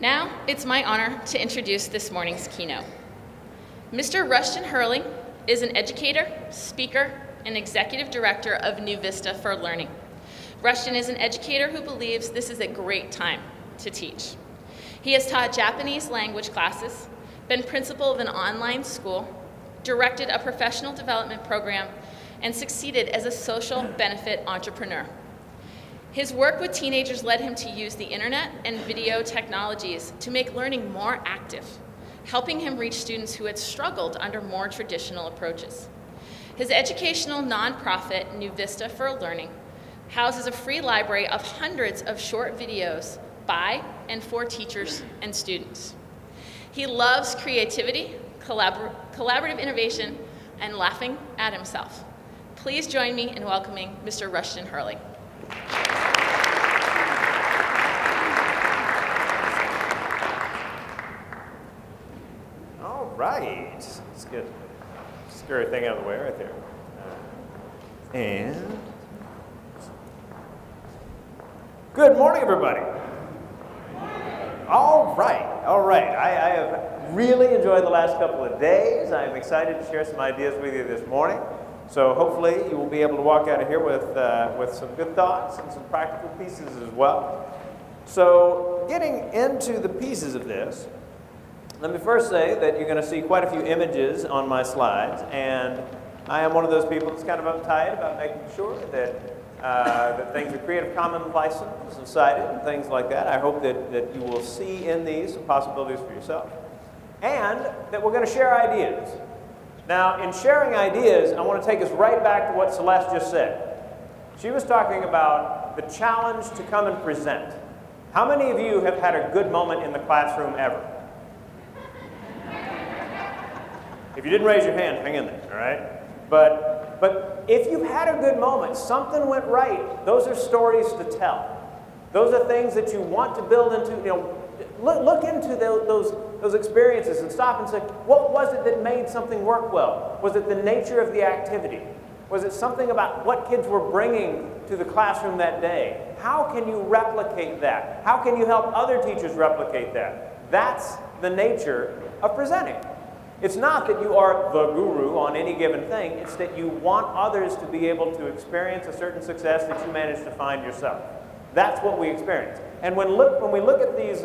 Now, it's my honor to introduce this morning's keynote. Mr. Rushton Hurley is an educator, speaker, and executive director of New Vista for Learning. Rushton is an educator who believes this is a great time to teach. He has taught Japanese language classes, been principal of an online school, directed a professional development program, and succeeded as a social benefit entrepreneur. His work with teenagers led him to use the internet and video technologies to make learning more active, helping him reach students who had struggled under more traditional approaches. His educational nonprofit, New Vista for Learning, houses a free library of hundreds of short videos by and for teachers and students. He loves creativity, collaborative innovation, and laughing at himself. Please join me in welcoming Mr. Rushton Hurley. All right, let's get the scary thing out of the way right there. And good morning, everybody. All right. I have really enjoyed the last couple of days. I'm excited to share some ideas with you this morning. So hopefully you will be able to walk out of here with some good thoughts and some practical pieces as well. So getting into the pieces of this, let me first say that you're going to see quite a few images on my slides, and I am one of those people that's kind of uptight about making sure that that things are Creative Commons licensed and cited and things like that. I hope that you will see in these some possibilities for yourself, and that we're going to share ideas. Now, in sharing ideas, I want to take us right back to what Celeste just said. She was talking about the challenge to come and present. How many of you have had a good moment in the classroom ever? If you didn't raise your hand, hang in there, all right? But if you've had a good moment, something went right, those are stories to tell. Those are things that you want to build into, look into those experiences and stop and say, what was it that made something work well? Was it the nature of the activity? Was it something about what kids were bringing to the classroom that day? How can you replicate that? How can you help other teachers replicate that? That's the nature of presenting. It's not that you are the guru on any given thing. It's that you want others to be able to experience a certain success that you managed to find yourself. That's what we experience. And when we look at these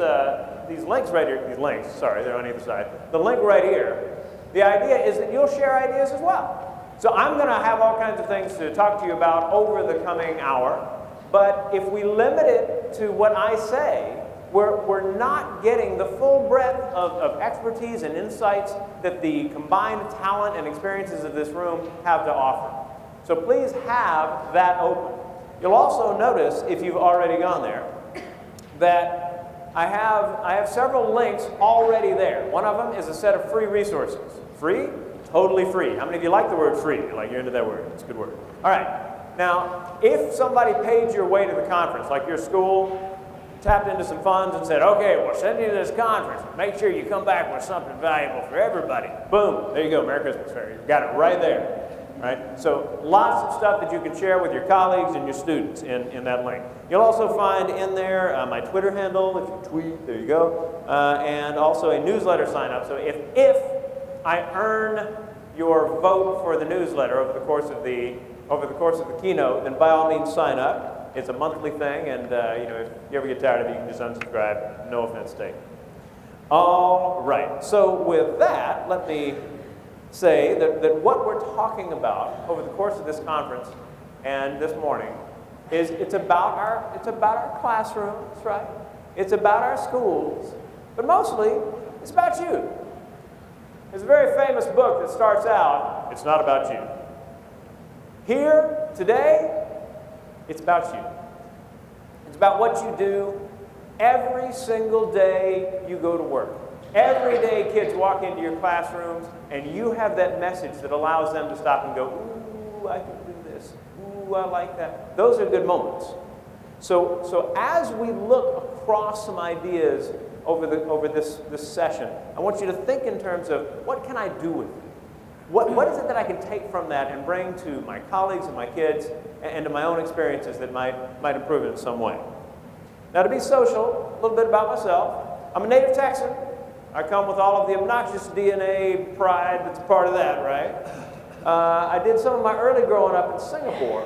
links right here, they're on either side. The link right here, the idea is that you'll share ideas as well. So I'm going to have all kinds of things to talk to you about over the coming hour. But if we limit it to what I say, we're not getting the full breadth of expertise and insights that the combined talent and experiences of this room have to offer. So please have that open. You'll also notice, if you've already gone there, that I have several links already there. One of them is a set of free resources. Free? Totally free. How many of you like the word free? You're into that word. It's a good word. All right. Now, if somebody paid your way to the conference, like your school tapped into some funds and said, okay, we'll send you to this conference. Make sure you come back with something valuable for everybody. Boom. There you go. Merry Christmas Fair. You've got it right there. Right? So lots of stuff that you can share with your colleagues and your students in that link. You'll also find in there my Twitter handle, if you tweet, there you go, and also a newsletter sign up. So if I earn your vote for the newsletter over the course of the keynote, then by all means sign up. It's a monthly thing, and if you ever get tired of it, you can just unsubscribe. No offense taken. All right. So with that, let me say that what we're talking about over the course of this conference and this morning is it's about our classrooms, right? It's about our schools, but mostly it's about you. There's a very famous book that starts out, it's not about you. Here, today, it's about you. It's about what you do every single day you go to work. Every day kids walk into your classrooms and you have that message that allows them to stop and go, ooh, I can do this. Ooh, I like that. Those are good moments. So as we look across some ideas over this session, I want you to think in terms of what can I do with it? What is it that I can take from that and bring to my colleagues and my kids and to my own experiences that might improve it in some way? Now, to be social, a little bit about myself. I'm a native Texan. I come with all of the obnoxious DNA pride that's part of that, right? I did some of my early growing up in Singapore.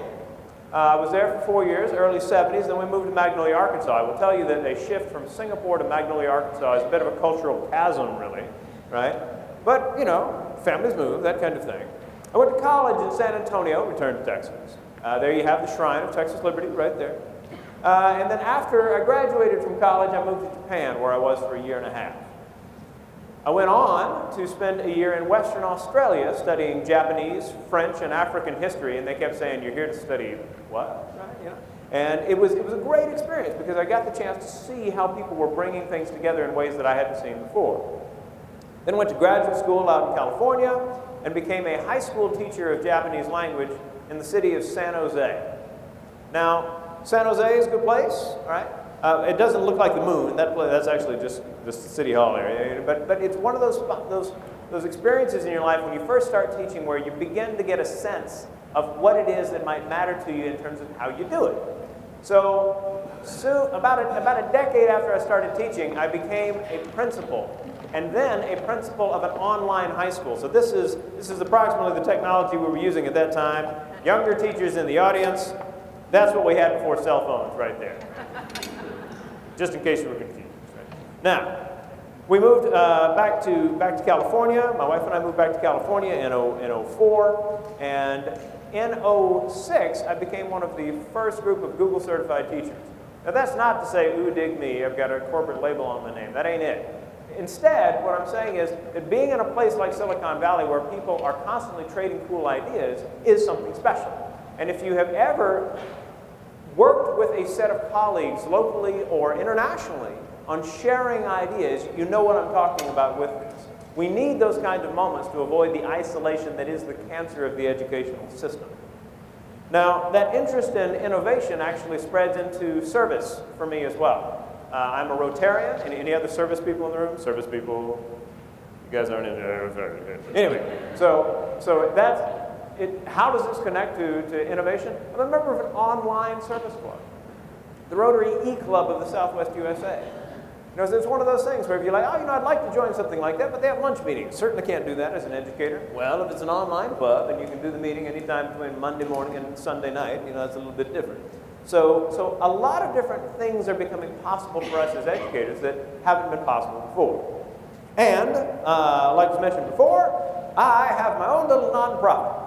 I was there for 4 years, early 70s, then we moved to Magnolia, Arkansas. I will tell you that a shift from Singapore to Magnolia, Arkansas is a bit of a cultural chasm, really, right? But, you know, families move, that kind of thing. I went to college in San Antonio, returned to Texas. There you have the shrine of Texas Liberty right there. And then after I graduated from college, I moved to Japan, where I was for 1.5 years. I went on to spend a year in Western Australia studying Japanese, French, and African history, and they kept saying, "You're here to study what?" Right? You know? And it was a great experience because I got the chance to see how people were bringing things together in ways that I hadn't seen before. Then went to graduate school out in California and became a high school teacher of Japanese language in the city of San Jose. Now, San Jose is a good place, all right? It doesn't look like the moon. That's actually just the city hall area. But it's one of those experiences in your life when you first start teaching where you begin to get a sense of what it is that might matter to you in terms of how you do it. So about a decade after I started teaching, I became a principal, and then a principal of an online high school. So this is approximately the technology we were using at that time. Younger teachers in the audience, that's what we had before cell phones right there. Just in case you were confused. Right? Now, we moved back to California. My wife and I moved back to California in 2004, and in 2006, I became one of the first group of Google certified teachers. Now, that's not to say, ooh, dig me, I've got a corporate label on my name. That ain't it. Instead, what I'm saying is that being in a place like Silicon Valley where people are constantly trading cool ideas is something special. And if you have ever worked with a set of colleagues locally or internationally on sharing ideas, you know what I'm talking about with this. We need those kinds of moments to avoid the isolation that is the cancer of the educational system. Now, that interest in innovation actually spreads into service for me as well. I'm a Rotarian. Any other service people in the room? Service people? You guys aren't in there. Anyway, so that's it. How does this connect to innovation? I'm a member of an online service club, the Rotary E-Club of the Southwest USA. You know, it's one of those things where if you're like, oh, you know, I'd like to join something like that, but they have lunch meetings. Certainly can't do that as an educator. Well, if it's an online club and you can do the meeting anytime between Monday morning and Sunday night, you know, that's a little bit different. So a lot of different things are becoming possible for us as educators that haven't been possible before. And, like was mentioned before, I have my own little nonprofit.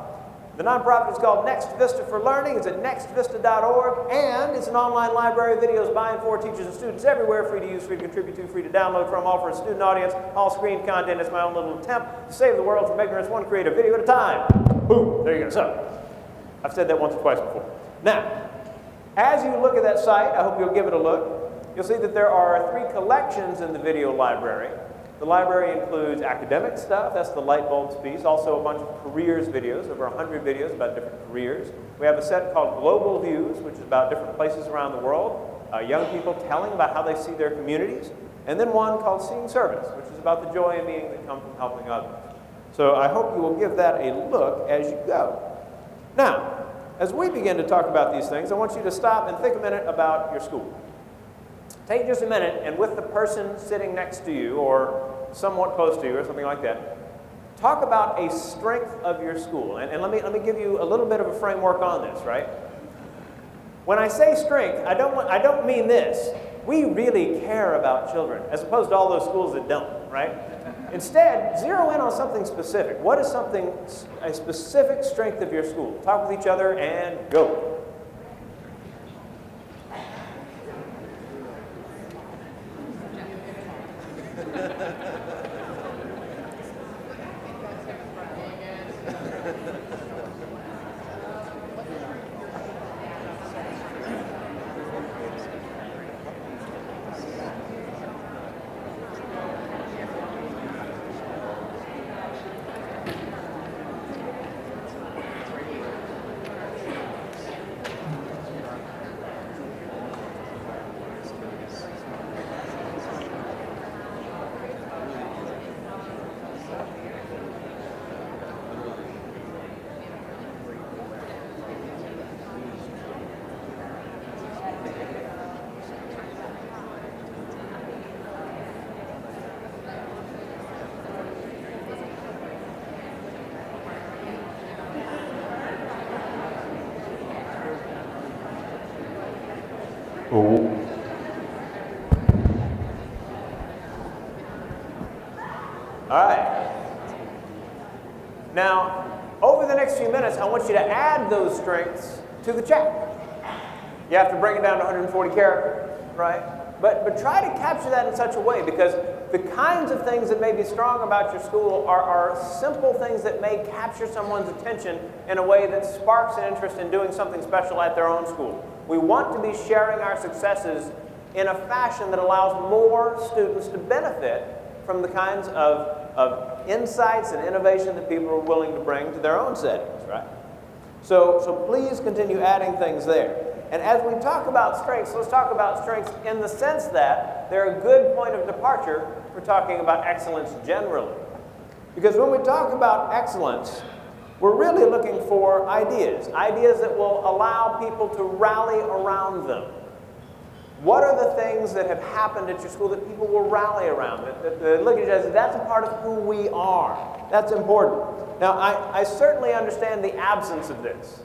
The nonprofit is called Next Vista for Learning. It's at nextvista.org, and it's an online library of videos by and for teachers and students everywhere, free to use, free to contribute to, free to download from, all for a student audience, all screen content. It's my own little attempt to save the world from ignorance, one creative video at a time. Boom, there you go. So, I've said that once or twice before. Now, as you look at that site, I hope you'll give it a look, you'll see that there are 3 collections in the video library. The library includes academic stuff, that's the light bulbs piece, also a bunch of careers videos, over 100 videos about different careers. We have a set called Global Views, which is about different places around the world, young people telling about how they see their communities, and then one called Seeing Service, which is about the joy and meaning that come from helping others. So I hope you will give that a look as you go. Now, as we begin to talk about these things, I want you to stop and think a minute about your school. Take just a minute, and with the person sitting next to you or somewhat close to you or something like that, talk about a strength of your school. And let me give you a little bit of a framework on this, right? When I say strength, I don't mean this. We really care about children, as opposed to all those schools that don't, right? Instead, zero in on something specific. What is a specific strength of your school? Talk with each other and go. Ooh. All right. Now, over the next few minutes, I want you to add those strengths to the chat. You have to bring it down to 140 characters, right? But try to capture that in such a way, because the kinds of things that may be strong about your school are simple things that may capture someone's attention in a way that sparks an interest in doing something special at their own school. We want to be sharing our successes in a fashion that allows more students to benefit from the kinds of insights and innovation that people are willing to bring to their own settings, right? So please continue adding things there. And as we talk about strengths, let's talk about strengths in the sense that they're a good point of departure for talking about excellence generally. Because when we talk about excellence, we're really looking for ideas that will allow people to rally around them. What are the things that have happened at your school that people will rally around? That look at you as that's a part of who we are. That's important. Now, I certainly understand the absence of this.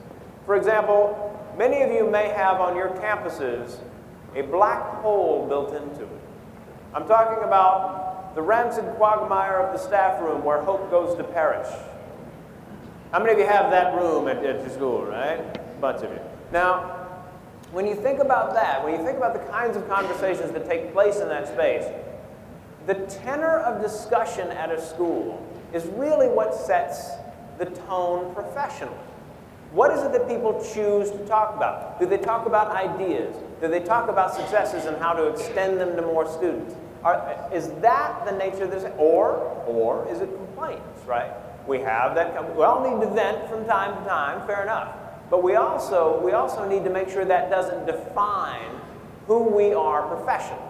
For example, many of you may have on your campuses a black hole built into it. I'm talking about the rancid quagmire of the staff room where hope goes to perish. How many of you have that room at your school, right? A bunch of you. Now, when you think about that, when you think about the kinds of conversations that take place in that space, the tenor of discussion at a school is really what sets the tone professionally. What is it that people choose to talk about? Do they talk about ideas? Do they talk about successes and how to extend them to more students? Is that the nature of this? Or is it complaints, right? We have that. We all need to vent from time to time, fair enough. But we also need to make sure that doesn't define who we are professionally.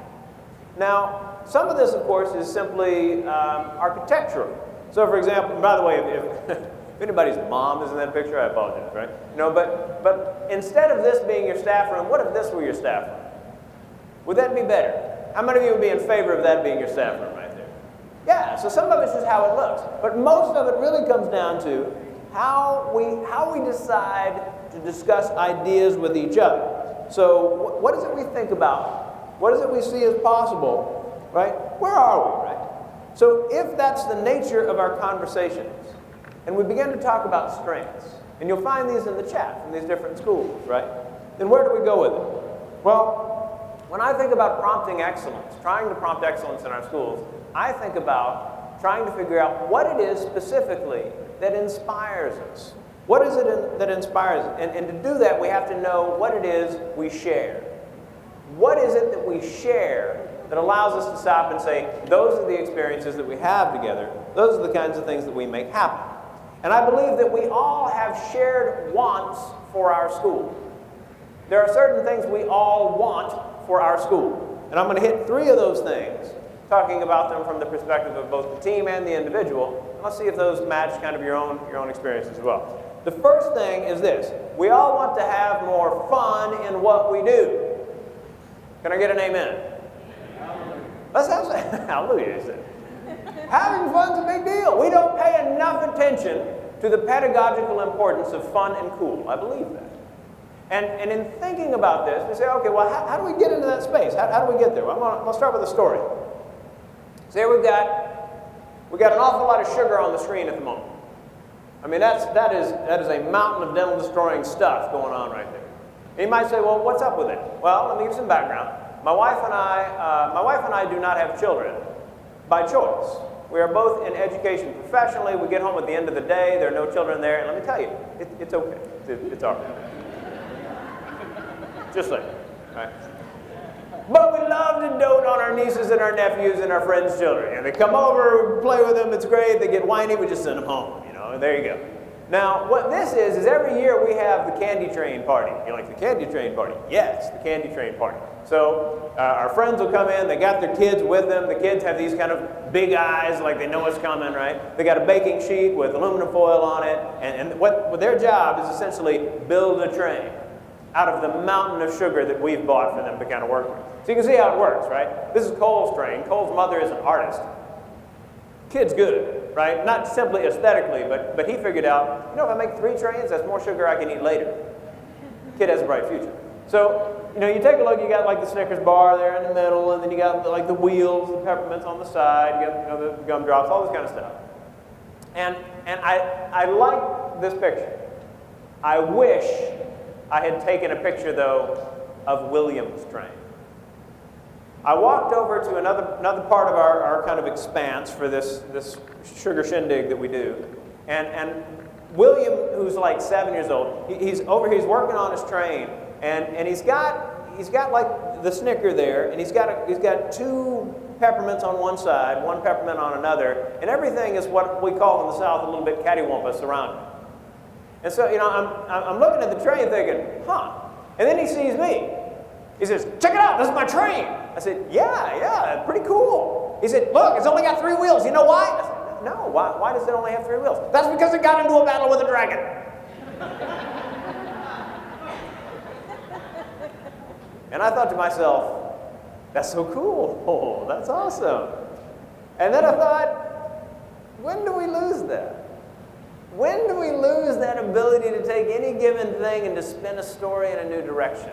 Now, some of this, of course, is simply architectural. So, for example, by the way, if anybody's mom is in that picture, I apologize, right? No, but instead of this being your staff room, what if this were your staff room? Would that be better? How many of you would be in favor of that being your staff room right there? Yeah, so some of it's just how it looks. But most of it really comes down to how we decide to discuss ideas with each other. So what is it we think about? What is it we see as possible, right? Where are we, right? So if that's the nature of our conversations, and we begin to talk about strengths, and you'll find these in the chat from these different schools, right? Then where do we go with it? Well, when I think about prompting excellence, trying to prompt excellence in our schools, I think about trying to figure out what it is specifically that inspires us. What is it that inspires us? And to do that, we have to know what it is we share. What is it that we share that allows us to stop and say, those are the experiences that we have together. Those are the kinds of things that we make happen. And I believe that we all have shared wants for our school. There are certain things we all want for our school. And I'm going to hit 3 of those things, talking about them from the perspective of both the team and the individual. And let's see if those match kind of your own experience as well. The first thing is this. We all want to have more fun in what we do. Can I get an amen? Let's have some. Hallelujah, he said. Having fun's a big deal. We don't pay enough attention to the pedagogical importance of fun and cool. I believe that. And in thinking about this, we say, okay, well, how do we get into that space? How do we get there? Well, I'll start with a story. Say we've got an awful lot of sugar on the screen at the moment. I mean, that is a mountain of dental destroying stuff going on right there. And you might say, well, what's up with it? Well, let me give some background. My wife and I do not have children by choice. We are both in education professionally. We get home at the end of the day. There are no children there. And let me tell you, it's okay. It's all right. Just like that, right? But we love to dote on our nieces and our nephews and our friends' children. And they come over, we play with them, it's great. They get whiny, we just send them home, and there you go. Now, what this is every year we have the candy train party. You like the candy train party? Yes, the candy train party. So our friends will come in, they got their kids with them. The kids have these kind of big eyes like they know what's coming, right? They got a baking sheet with aluminum foil on it. And what their job is essentially build a train out of the mountain of sugar that we've bought for them to kind of work with. So you can see how it works, right? This is Cole's train. Cole's mother is an artist. Kid's good, right? Not simply aesthetically, but he figured out, if I make 3 trains, that's more sugar I can eat later. Kid has a bright future. So, you know, you take a look, you got like the Snickers bar there in the middle, and then you got like the wheels, the peppermints on the side, you got, you know, the gumdrops, all this kind of stuff. And I like this picture. I wish I had taken a picture, though, of William's train. I walked over to another part of our kind of expanse for this sugar shindig that we do. And William, who's like 7 years old, he's over here, he's working on his train, and he's got like the Snicker there, and he's got two peppermints on one side, one peppermint on another, and everything is what we call in the South a little bit cattywampus around it. And so, you know, I'm looking at the train thinking, huh? And then he sees me. He says, check it out, this is my train. I said, yeah, pretty cool. He said, look, it's only got 3 wheels. You know why? I said, no, why does it only have 3 wheels? That's because it got into a battle with a dragon. And I thought to myself, that's so cool. Oh, that's awesome. And then I thought, when do we lose that? When do we lose that ability to take any given thing and to spin a story in a new direction?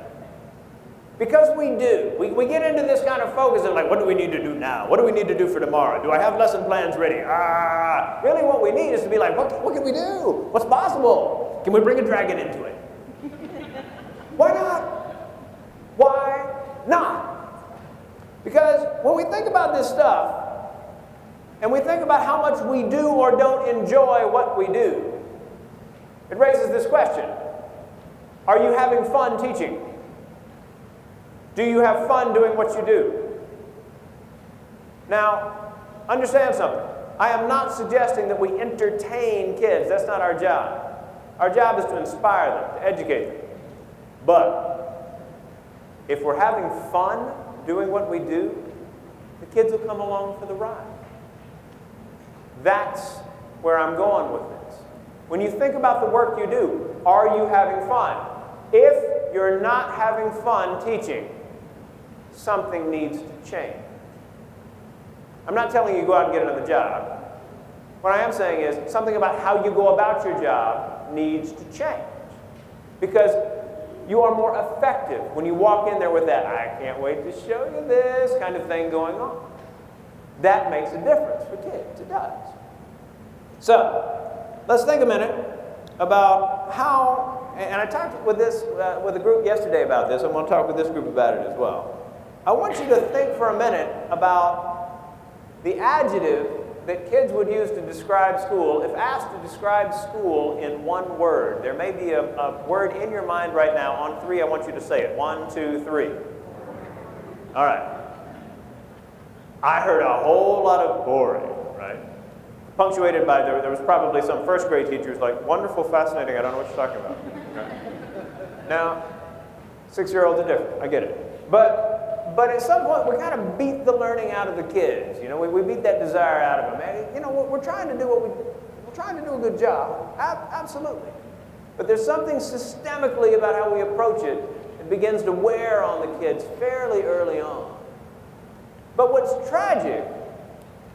Because we do. We get into this kind of focus of like, what do we need to do now? What do we need to do for tomorrow? Do I have lesson plans ready? Really what we need is to be like, what can we do? What's possible? Can we bring a dragon into it? Why not? Why not? Because when we think about this stuff, and we think about how much we do or don't enjoy what we do, it raises this question. Are you having fun teaching? Do you have fun doing what you do? Now, understand something. I am not suggesting that we entertain kids. That's not our job. Our job is to inspire them, to educate them. But if we're having fun doing what we do, the kids will come along for the ride. That's where I'm going with this. When you think about the work you do, are you having fun? If you're not having fun teaching, something needs to change. I'm not telling you to go out and get another job. What I am saying is something about how you go about your job needs to change. Because you are more effective when you walk in there with that, I can't wait to show you this kind of thing going on. That makes a difference for kids. It does. So, let's think a minute about how, and I talked with a group yesterday about this. I'm going to talk with this group about it as well. I want you to think for a minute about the adjective that kids would use to describe school. If asked to describe school in one word, there may be a word in your mind right now. On 3, I want you to say it. 1, 2, 3. All right. I heard a whole lot of boring, right? Punctuated by, there was probably some first grade teachers like, wonderful, fascinating, I don't know what you're talking about. Right? Now, 6-year-olds are different, I get it. But at some point, we kind of beat the learning out of the kids. You know, we beat that desire out of them. And, you know, we're trying to do we're trying to do a good job, absolutely. But there's something systemically about how we approach it. It begins to wear on the kids fairly early on. But what's tragic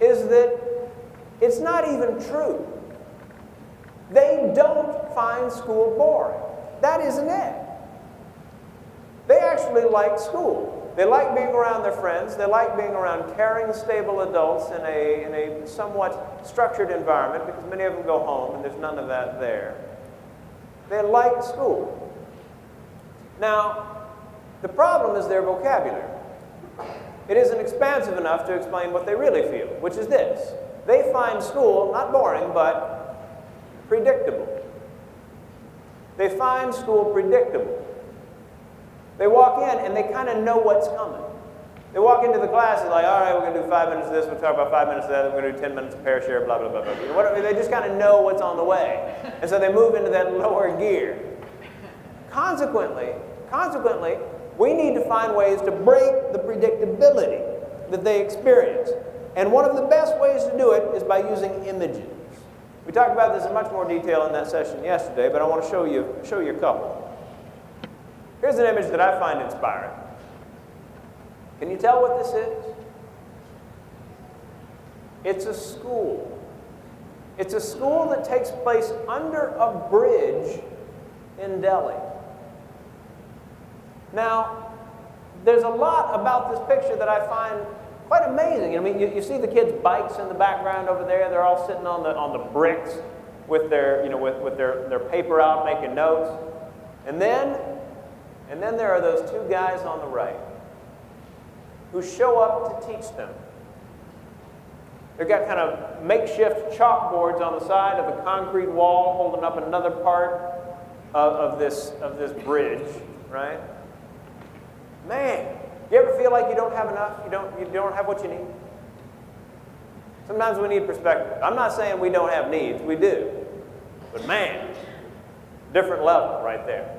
is that it's not even true. They don't find school boring. That isn't it. They actually like school. They like being around their friends. They like being around caring, stable adults in a somewhat structured environment because many of them go home and there's none of that there. They like school. Now, the problem is their vocabulary. It isn't expansive enough to explain what they really feel, which is this. They find school not boring, but predictable. They find school predictable. They walk in and they kind of know what's coming. They walk into the class and like, all right, we're going to do 5 minutes of this, we'll talk about 5 minutes of that, we're going to do 10 minutes of pair share, blah, blah, blah, blah. You know, they just kind of know what's on the way. And so they move into that lower gear. Consequently, we need to find ways to break the predictability that they experience. And one of the best ways to do it is by using images. We talked about this in much more detail in that session yesterday, but I want to show you a couple. Here's an image that I find inspiring. Can you tell what this is? It's a school. It's a school that takes place under a bridge in Delhi. Now, there's a lot about this picture that I find quite amazing. I mean, you see the kids' bikes in the background over there. They're all sitting on the bricks with their, with their paper out making notes. And then there are those two guys on the right who show up to teach them. They've got kind of makeshift chalkboards on the side of the concrete wall holding up another part of this bridge, right? Man, you ever feel like you don't have enough? You don't have what you need? Sometimes we need perspective. I'm not saying we don't have needs, we do. But man, different level right there.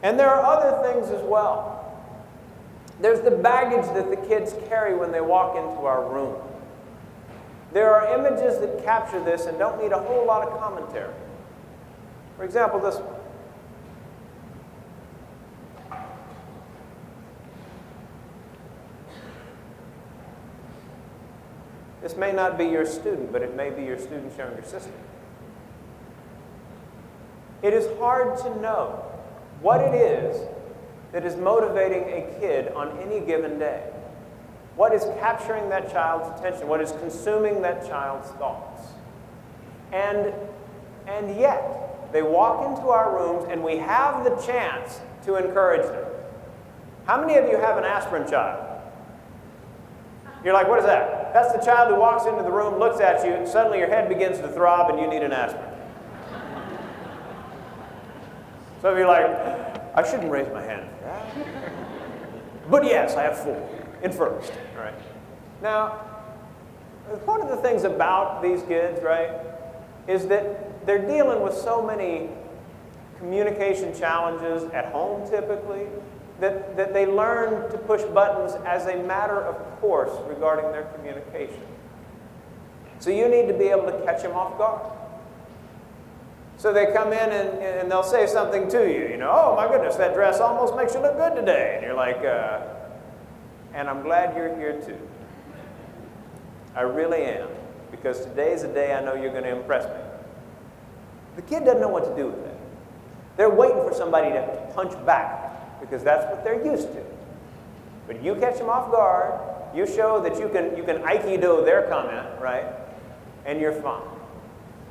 And there are other things as well. There's the baggage that the kids carry when they walk into our room. There are images that capture this and don't need a whole lot of commentary. For example, this one. This may not be your student, but it may be your student's younger sister. It is hard to know what it is that is motivating a kid on any given day. What is capturing that child's attention? What is consuming that child's thoughts? And yet, they walk into our rooms and we have the chance to encourage them. How many of you have an aspirin child? You're like, what is that? That's the child who walks into the room, looks at you, and suddenly your head begins to throb and you need an aspirin. So you're like, I shouldn't raise my hand for that. But yes, I have 4 in first. Right. Now, one of the things about these kids, right, is that they're dealing with so many communication challenges at home typically, that they learn to push buttons as a matter of course regarding their communication. So you need to be able to catch them off guard. So they come in and they'll say something to you, oh my goodness, that dress almost makes you look good today. And you're like, and I'm glad you're here too. I really am, because today's a day I know you're going to impress me. The kid doesn't know what to do with that. They're waiting for somebody to punch back, because that's what they're used to. But you catch them off guard, you show that you can aikido their comment, right? And you're fine.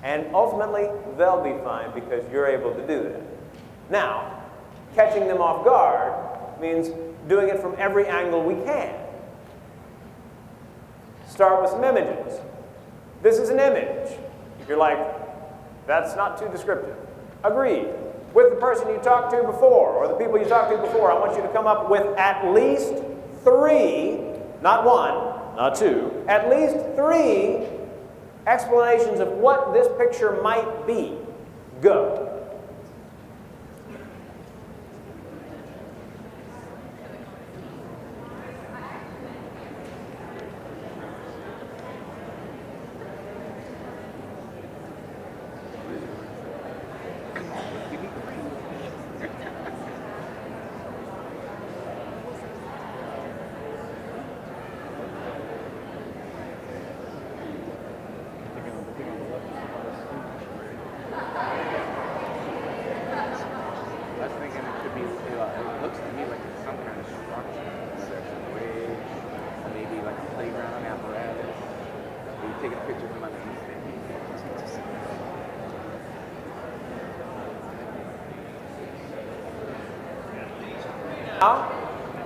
And ultimately, they'll be fine because you're able to do that. Now, catching them off guard means doing it from every angle we can. Start with some images. This is an image. You're like, that's not too descriptive. Agreed. With the person you talked to before, or the people you talked to before, I want you to come up with at least 3, not 1, not 2, at least 3 explanations of what this picture might be. Go.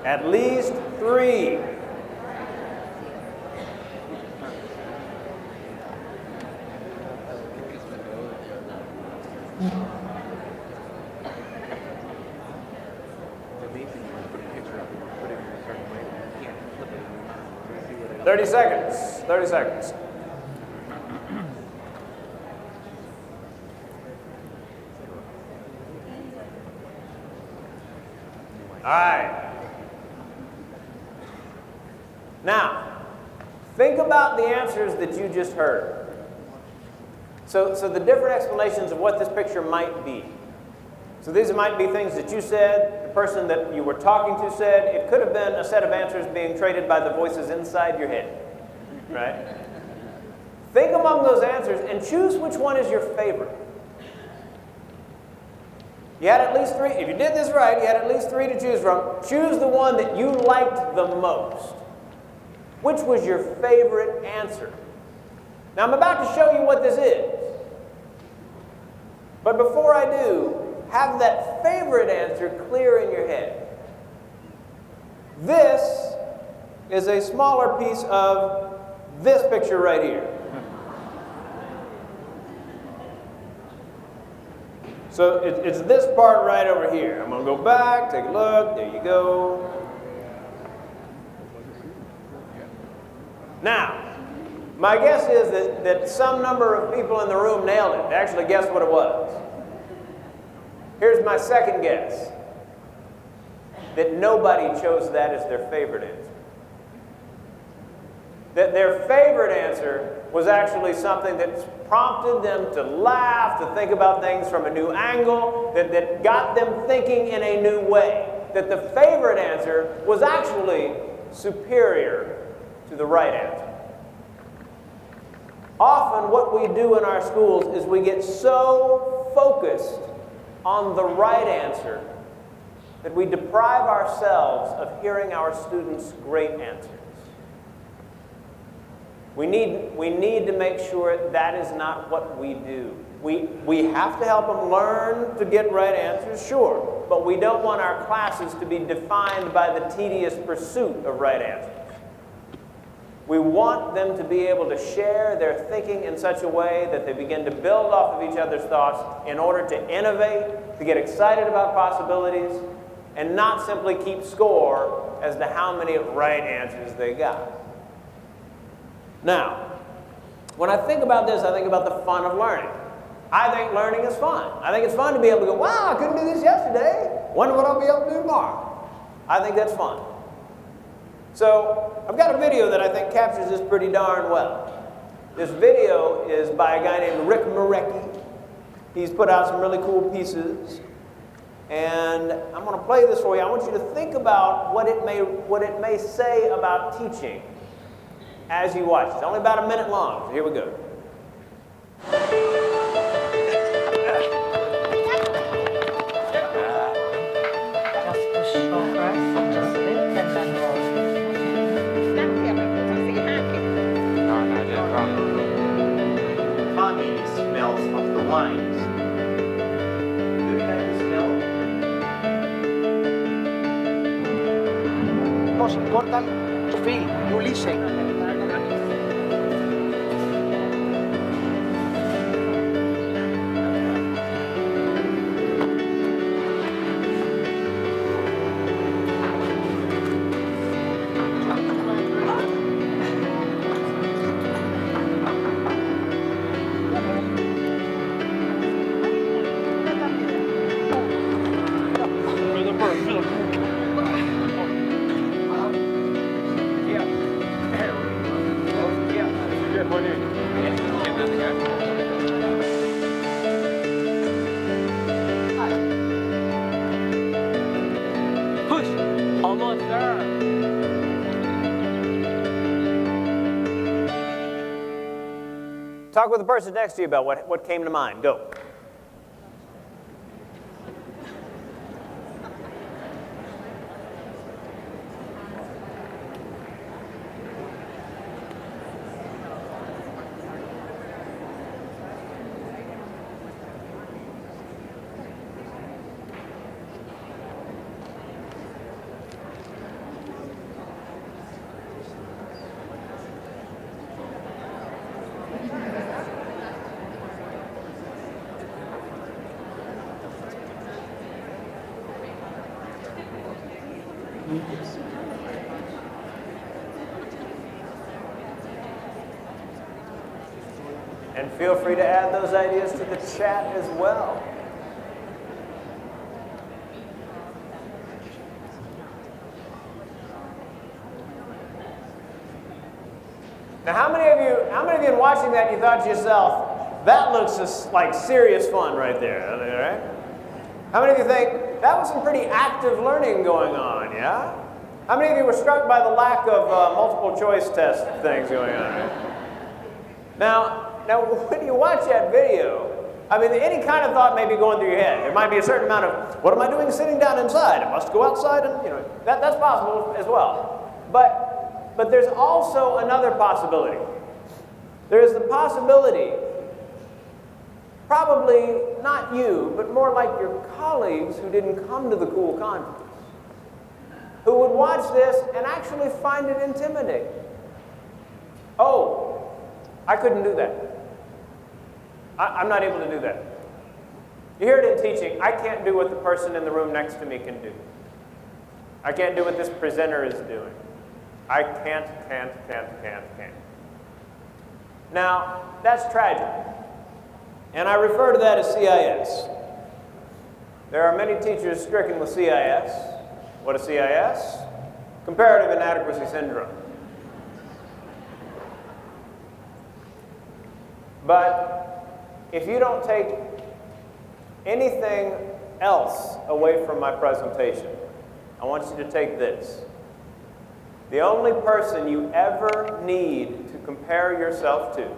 At least 3. Thirty seconds. 30 seconds. All right. Now, think about the answers that you just heard. So the different explanations of what this picture might be. So these might be things that you said, the person that you were talking to said. It could have been a set of answers being traded by the voices inside your head, right? Think among those answers and choose which one is your favorite. You had at least 3. If you did this right, you had at least 3 to choose from. Choose the one that you liked the most. Which was your favorite answer? Now, I'm about to show you what this is. But before I do, have that favorite answer clear in your head. This is a smaller piece of this picture right here. So it's this part right over here. I'm going to go back, take a look. There you go. Now, my guess is that some number of people in the room nailed it. They actually guessed what it was. Here's my second guess. That nobody chose that as their favorite answer. That their favorite answer was actually something that prompted them to laugh, to think about things from a new angle, that got them thinking in a new way. That the favorite answer was actually superior to the right answer. Often what we do in our schools is we get so focused on the right answer that we deprive ourselves of hearing our students' great answers. We need to make sure that is not what we do. We have to help them learn to get right answers, sure, but we don't want our classes to be defined by the tedious pursuit of right answers. We want them to be able to share their thinking in such a way that they begin to build off of each other's thoughts in order to innovate, to get excited about possibilities, and not simply keep score as to how many right answers they got. Now, when I think about this, I think about the fun of learning. I think learning is fun. I think it's fun to be able to go, wow, I couldn't do this yesterday. Wonder what I'll be able to do tomorrow. I think that's fun. So, I've got a video that I think captures this pretty darn well. This video is by a guy named Rick Marecki. He's put out some really cool pieces. And I'm going to play this for you. I want you to think about what it may say about teaching as you watch. It's only about a minute long, so here we go. Just push over, just lift and then roll. Mommy smells of the wines. Do you like the smell? Most important to feel, you listen. Almost there. Talk with the person next to you about what came to mind. Go. And feel free to add those ideas to the chat as well. Now, how many of you in watching that, you thought to yourself, that looks just like serious fun right there, right? How many of you think that was some pretty active learning going on, yeah? How many of you were struck by the lack of multiple choice test things going on, right? Now, when you watch that video, I mean, any kind of thought may be going through your head. There might be a certain amount of, what am I doing sitting down inside? I must go outside, and that's possible as well. But there's also another possibility. There is the possibility, probably not you, but more like your colleagues who didn't come to the cool conference, who would watch this and actually find it intimidating. Oh, I couldn't do that. I'm not able to do that. You hear it in teaching, I can't do what the person in the room next to me can do. I can't do what this presenter is doing. I can't. Now, that's tragic. And I refer to that as CIS. There are many teachers stricken with CIS. What is CIS? Comparative inadequacy syndrome. But if you don't take anything else away from my presentation, I want you to take this. The only person you ever need to compare yourself to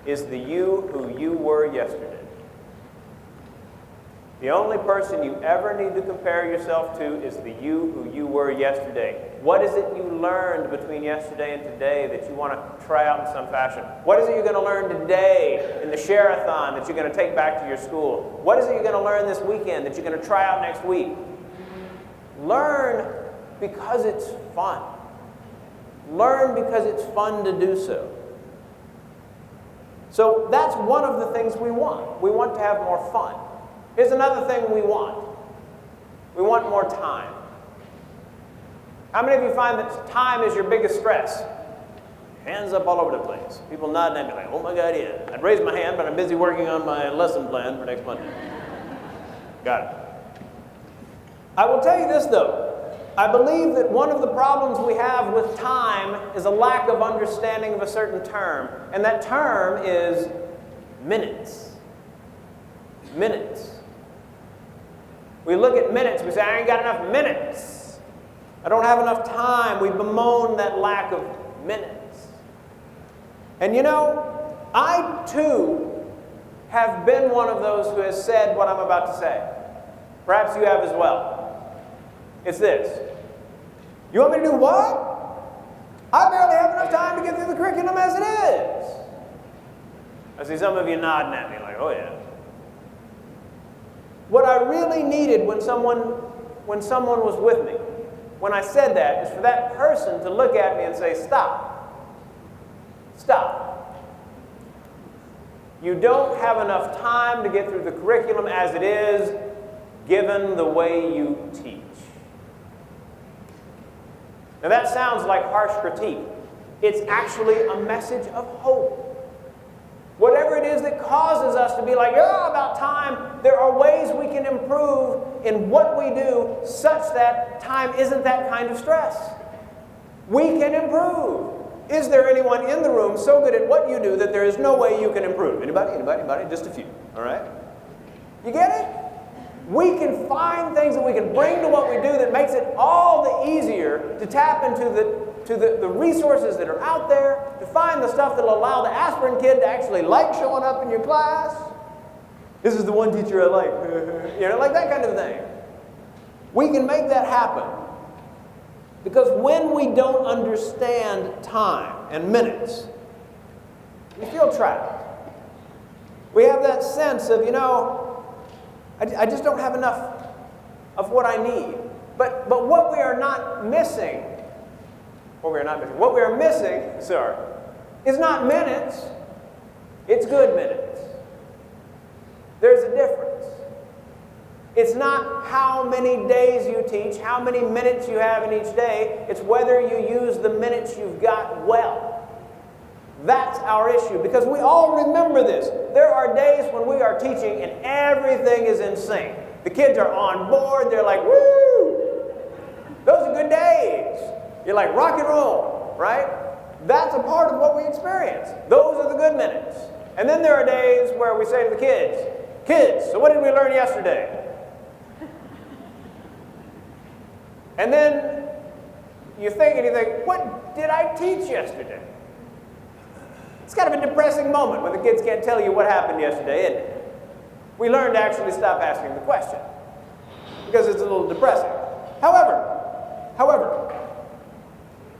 is the you who you were yesterday. The only person you ever need to compare yourself to is the you who you were yesterday. What is it you learned between yesterday and today that you want to try out in some fashion? What is it you're going to learn today in the share-a-thon that you're going to take back to your school? What is it you're going to learn this weekend that you're going to try out next week? Learn because it's fun. Learn because it's fun to do so. So that's one of the things we want. We want to have more fun. Here's another thing we want. We want more time. How many of you find that time is your biggest stress? Hands up all over the place. People nodding at me like, oh my God, yeah. I'd raise my hand, but I'm busy working on my lesson plan for next Monday. Got it. I will tell you this, though. I believe that one of the problems we have with time is a lack of understanding of a certain term, and that term is minutes. Minutes. We look at minutes, we say, I ain't got enough minutes. I don't have enough time. We bemoan that lack of minutes. And I too have been one of those who has said what I'm about to say. Perhaps you have as well. It's this. You want me to do what? I barely have enough time to get through the curriculum as it is. I see some of you nodding at me like, oh yeah. What I really needed when someone was with me, when I said that, is for that person to look at me and say, stop. Stop. You don't have enough time to get through the curriculum as it is, given the way you teach. Now that sounds like harsh critique. It's actually a message of hope. Whatever it is that causes us to be like, oh, about time, there are ways we can improve in what we do such that time isn't that kind of stress. We can improve. Is there anyone in the room so good at what you do that there is no way you can improve? Anybody? Just a few, all right? You get it? We can find things that we can bring to what we do that makes it all the easier to tap into the resources that are out there, to find the stuff that will allow the aspirin kid to actually like showing up in your class. This is the one teacher I like. Like that kind of thing. We can make that happen. Because when we don't understand time and minutes, we feel trapped. We have that sense of, I just don't have enough of what I need. But what we are not missing, what we are missing, is not minutes. It's good minutes. There's a difference. It's not how many days you teach, how many minutes you have in each day. It's whether you use the minutes you've got well. That's our issue, because we all remember this. There are days when we are teaching and everything is in sync. The kids are on board. They're like, woo! Those are good days. You're like, rock and roll, right? That's a part of what we experience. Those are the good minutes. And then there are days where we say to the kids, so what did we learn yesterday? And then you think, what did I teach yesterday? It's kind of a depressing moment when the kids can't tell you what happened yesterday, isn't it? We learn to actually stop asking the question because it's a little depressing. However,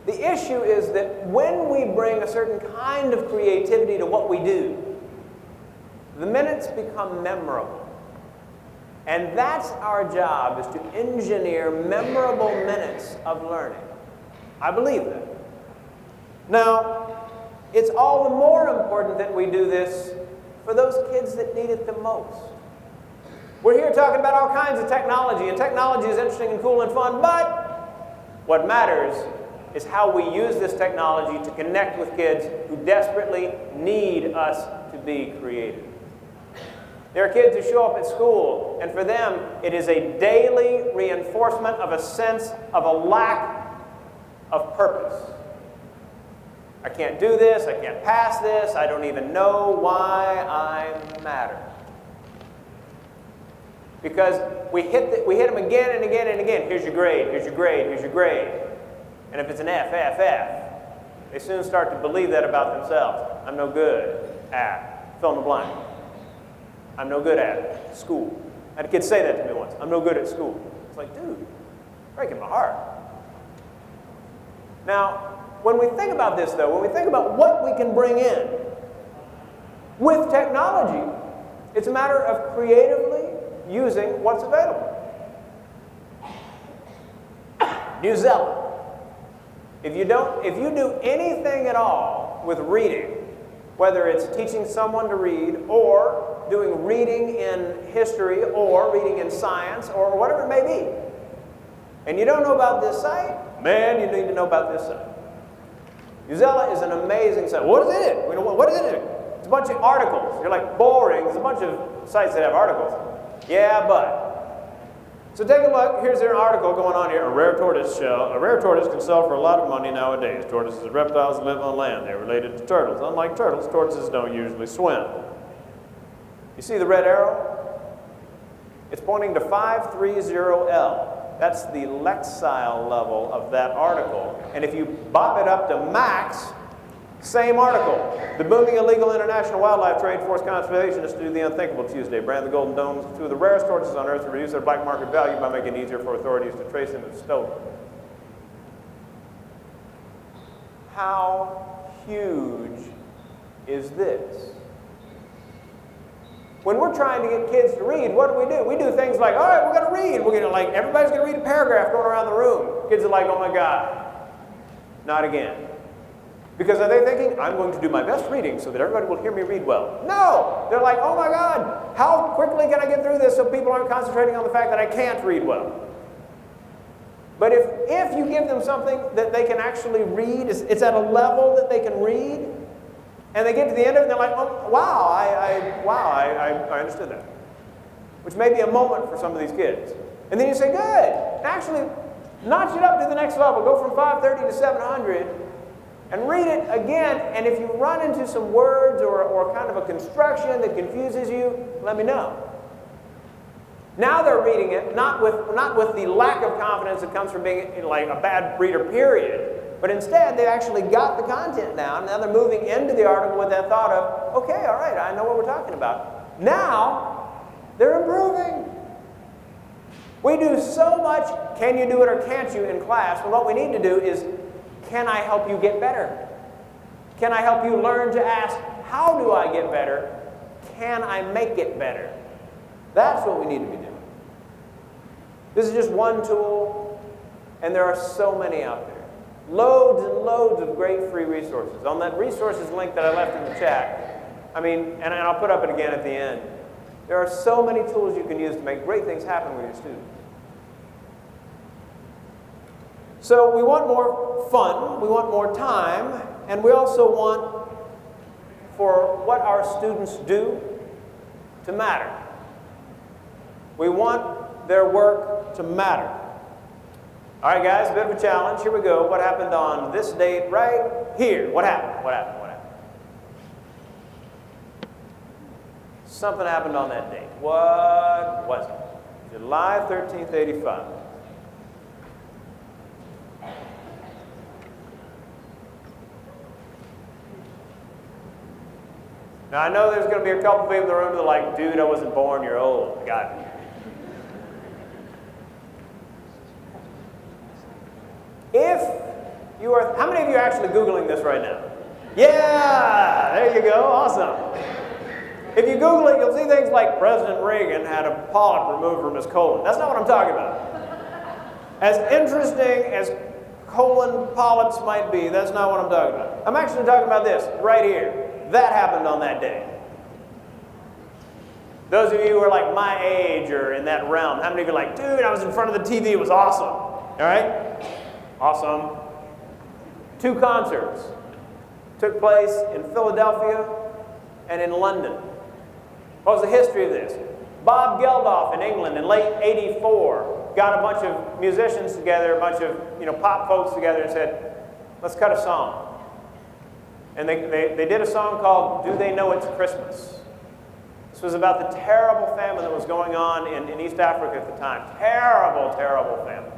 the issue is that when we bring a certain kind of creativity to what we do, the minutes become memorable. And that's our job, is to engineer memorable minutes of learning. I believe that. Now, it's all the more important that we do this for those kids that need it the most. We're here talking about all kinds of technology, and technology is interesting and cool and fun, but what matters is how we use this technology to connect with kids who desperately need us to be creative. There are kids who show up at school, and for them, it is a daily reinforcement of a sense of a lack of purpose. I can't do this, I can't pass this, I don't even know why I matter. Because we hit them again and again and again. Here's your grade, here's your grade, here's your grade. And if it's an F, they soon start to believe that about themselves. I'm no good at fill in the blank. I'm no good at school. I had a kid say that to me once. I'm no good at school. It's like, dude, breaking my heart. Now, when we think about this, though, when we think about what we can bring in with technology, it's a matter of creatively using what's available. New Zealand. If you do anything at all with reading, whether it's teaching someone to read or doing reading in history or reading in science or whatever it may be, and you don't know about this site, man, you need to know about this site. Uzella is an amazing site. What is it? What is it? It's a bunch of articles. You're like, boring. There's a bunch of sites that have articles. Yeah, but. So take a look. Here's an article going on here. A rare tortoise shell. A rare tortoise can sell for a lot of money nowadays. Tortoises are reptiles that live on land. They're related to turtles. Unlike turtles, tortoises don't usually swim. You see the red arrow? It's pointing to 530L. That's the Lexile level of that article. And if you bop it up to max, same article. The booming illegal international wildlife trade forced conservationists to do the unthinkable Tuesday. Brand the golden domes, two of the rarest tortoises on earth, to reduce their black market value by making it easier for authorities to trace them if stolen. How huge is this? When we're trying to get kids to read, what do? We do things like, all right, we're going to read. We're going to, like, everybody's going to read a paragraph going around the room. Kids are like, oh my God, not again. Because are they thinking, I'm going to do my best reading so that everybody will hear me read well? No! They're like, oh my God, how quickly can I get through this so people aren't concentrating on the fact that I can't read well? But if you give them something that they can actually read, it's at a level that they can read, and they get to the end of it, and they're like, oh, wow, I understood that. Which may be a moment for some of these kids. And then you say, good. Actually, notch it up to the next level. Go from 530 to 700 and read it again. And if you run into some words or kind of a construction that confuses you, let me know. Now they're reading it, not with the lack of confidence that comes from being like a bad reader, period. But instead, they actually got the content down. Now they're moving into the article with that thought of, okay, all right, I know what we're talking about. Now, they're improving. We do so much, can you do it or can't you, in class, and what we need to do is, can I help you get better? Can I help you learn to ask, how do I get better? Can I make it better? That's what we need to be doing. This is just one tool, and there are so many out there. Loads and loads of great free resources. On that resources link that I left in the chat, and I'll put up it again at the end, there are so many tools you can use to make great things happen with your students. So we want more fun, we want more time, and we also want for what our students do to matter. We want their work to matter. All right, guys, a bit of a challenge. Here we go. What happened on this date right here? What happened? What happened? What happened? Something happened on that date. What was it? July 13th, 85. Now, I know there's going to be a couple people in the room that are like, dude, I wasn't born, you're old. I got it. If you are, how many of you are actually Googling this right now? Yeah, there you go, awesome. If you Google it, you'll see things like President Reagan had a polyp removed from his colon. That's not what I'm talking about. As interesting as colon polyps might be, that's not what I'm talking about. I'm actually talking about this right here. That happened on that day. Those of you who are like my age or in that realm, how many of you are like, dude, I was in front of the TV, it was awesome. All right? Awesome. 2 concerts took place in Philadelphia and in London. What was the history of this? Bob Geldof in England in late '84 got a bunch of musicians together, a bunch of pop folks together and said, let's cut a song. And they did a song called Do They Know It's Christmas? This was about the terrible famine that was going on in East Africa at the time. Terrible, terrible famine.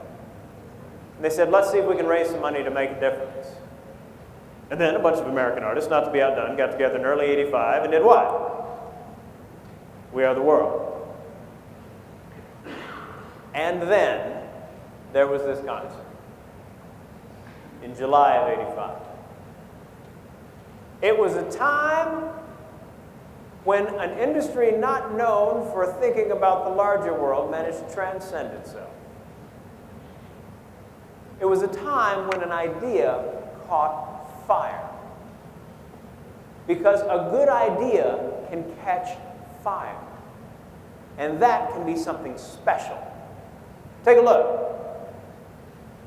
And they said, let's see if we can raise some money to make a difference. And then a bunch of American artists, not to be outdone, got together in early '85 and did what? We Are the World. And then there was this concert in July of '85. It was a time when an industry not known for thinking about the larger world managed to transcend itself. It was a time when an idea caught fire. Because a good idea can catch fire. And that can be something special. Take a look.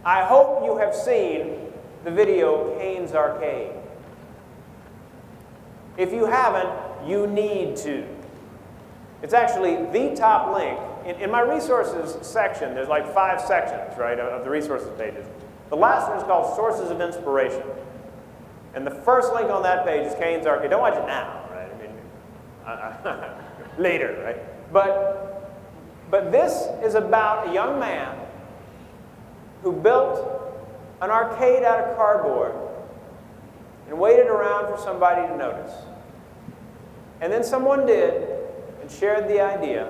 I hope you have seen the video Kane's Arcade. If you haven't, you need to. It's actually the top link. In my resources section, there's like 5 sections, right, of the resources pages. The last one is called Sources of Inspiration. And the first link on that page is Kane's Arcade. Don't watch it now, right? I mean, later, right? But this is about a young man who built an arcade out of cardboard and waited around for somebody to notice. And then someone did and shared the idea,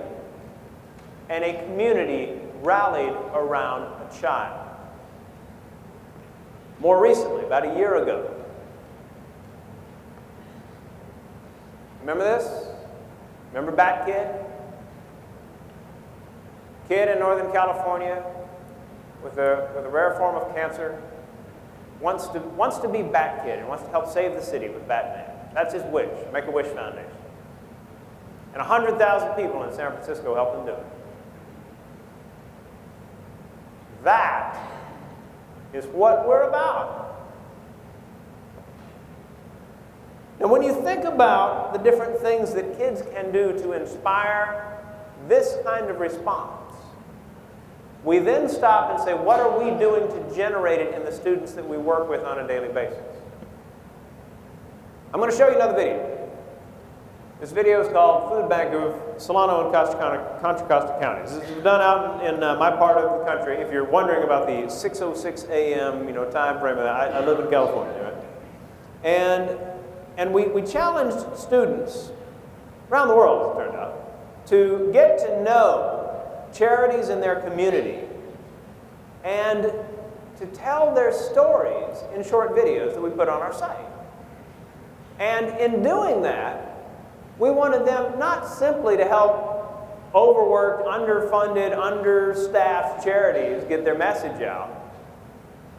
and a community rallied around a child. More recently, about a year ago. Remember this? Remember Bat Kid? Kid in Northern California with a rare form of cancer wants to be Bat Kid and wants to help save the city with Batman. That's his wish. Make-A-Wish Foundation. And 100,000 people in San Francisco helped him do it. That is what we're about. Now, when you think about the different things that kids can do to inspire this kind of response, we then stop and say, what are we doing to generate it in the students that we work with on a daily basis? I'm going to show you another video. This video is called Food Bank of Solano and Contra Costa counties. This is done out in my part of the country. If you're wondering about the 6:06 a.m. time frame, I live in California, right? And we challenged students around the world, as it turned out, to get to know charities in their community and to tell their stories in short videos that we put on our site. And in doing that, we wanted them not simply to help overworked, underfunded, understaffed charities get their message out,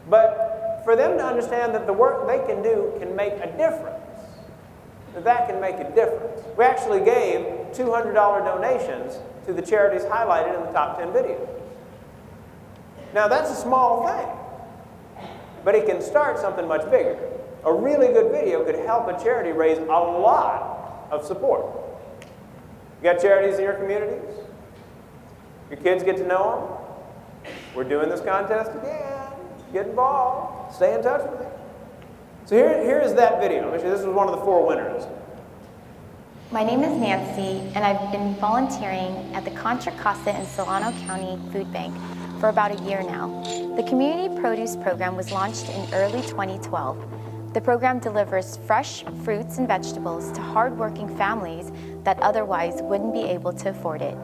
but for them to understand that the work they can do can make a difference. That can make a difference. We actually gave $200 donations to the charities highlighted in the top 10 videos. Now that's a small thing, but it can start something much bigger. A really good video could help a charity raise a lot of support. You got charities in your communities? Your kids get to know them? We're doing this contest again. Get involved. Stay in touch with me. So here is that video. This was one of the 4 winners. My name is Nancy, and I've been volunteering at the Contra Costa and Solano County Food Bank for about a year now. The Community Produce Program was launched in early 2012. The program delivers fresh fruits and vegetables to hardworking families that otherwise wouldn't be able to afford it.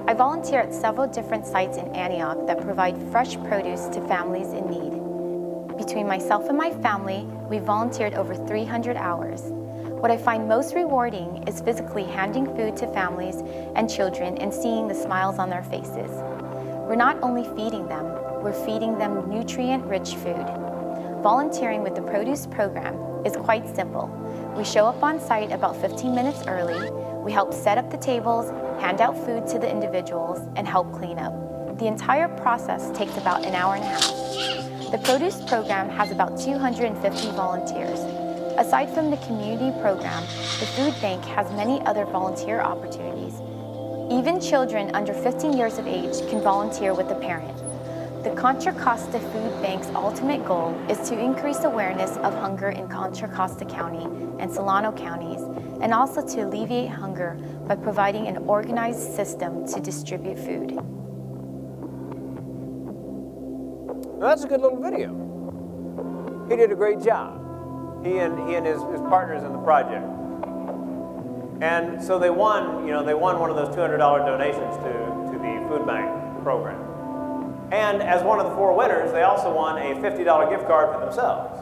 I volunteer at several different sites in Antioch that provide fresh produce to families in need. Between myself and my family, we volunteered over 300 hours. What I find most rewarding is physically handing food to families and children and seeing the smiles on their faces. We're not only feeding them, we're feeding them nutrient-rich food. Volunteering with the produce program is quite simple. We show up on site about 15 minutes early, we help set up the tables, hand out food to the individuals, and help clean up. The entire process takes about an hour and a half. The produce program has about 250 volunteers. Aside from the community program, the food bank has many other volunteer opportunities. Even children under 15 years of age can volunteer with a parent. The Contra Costa Food Bank's ultimate goal is to increase awareness of hunger in Contra Costa County and Solano counties, and also to alleviate hunger by providing an organized system to distribute food. Well, that's a good little video. He did a great job. He and his partners in the project. And so they won one of those $200 donations to the food bank program. And as one of the 4 winners, they also won a $50 gift card for themselves.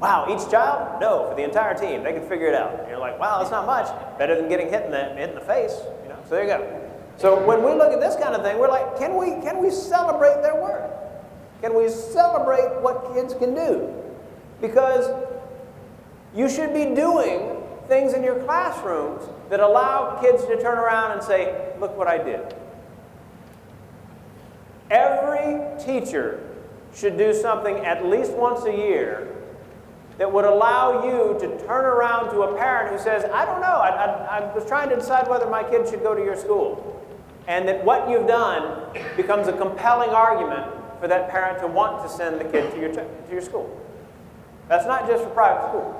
Wow, each child? No, for the entire team. They can figure it out. And you're like, wow, that's not much. Better than getting hit in the face. So there you go. So when we look at this kind of thing, we're like, can we celebrate their work? Can we celebrate what kids can do? Because you should be doing things in your classrooms that allow kids to turn around and say, look what I did. Every teacher should do something at least once a year that would allow you to turn around to a parent who says, I don't know, I was trying to decide whether my kid should go to your school. And that what you've done becomes a compelling argument for that parent to want to send the kid to your school. That's not just for private schools.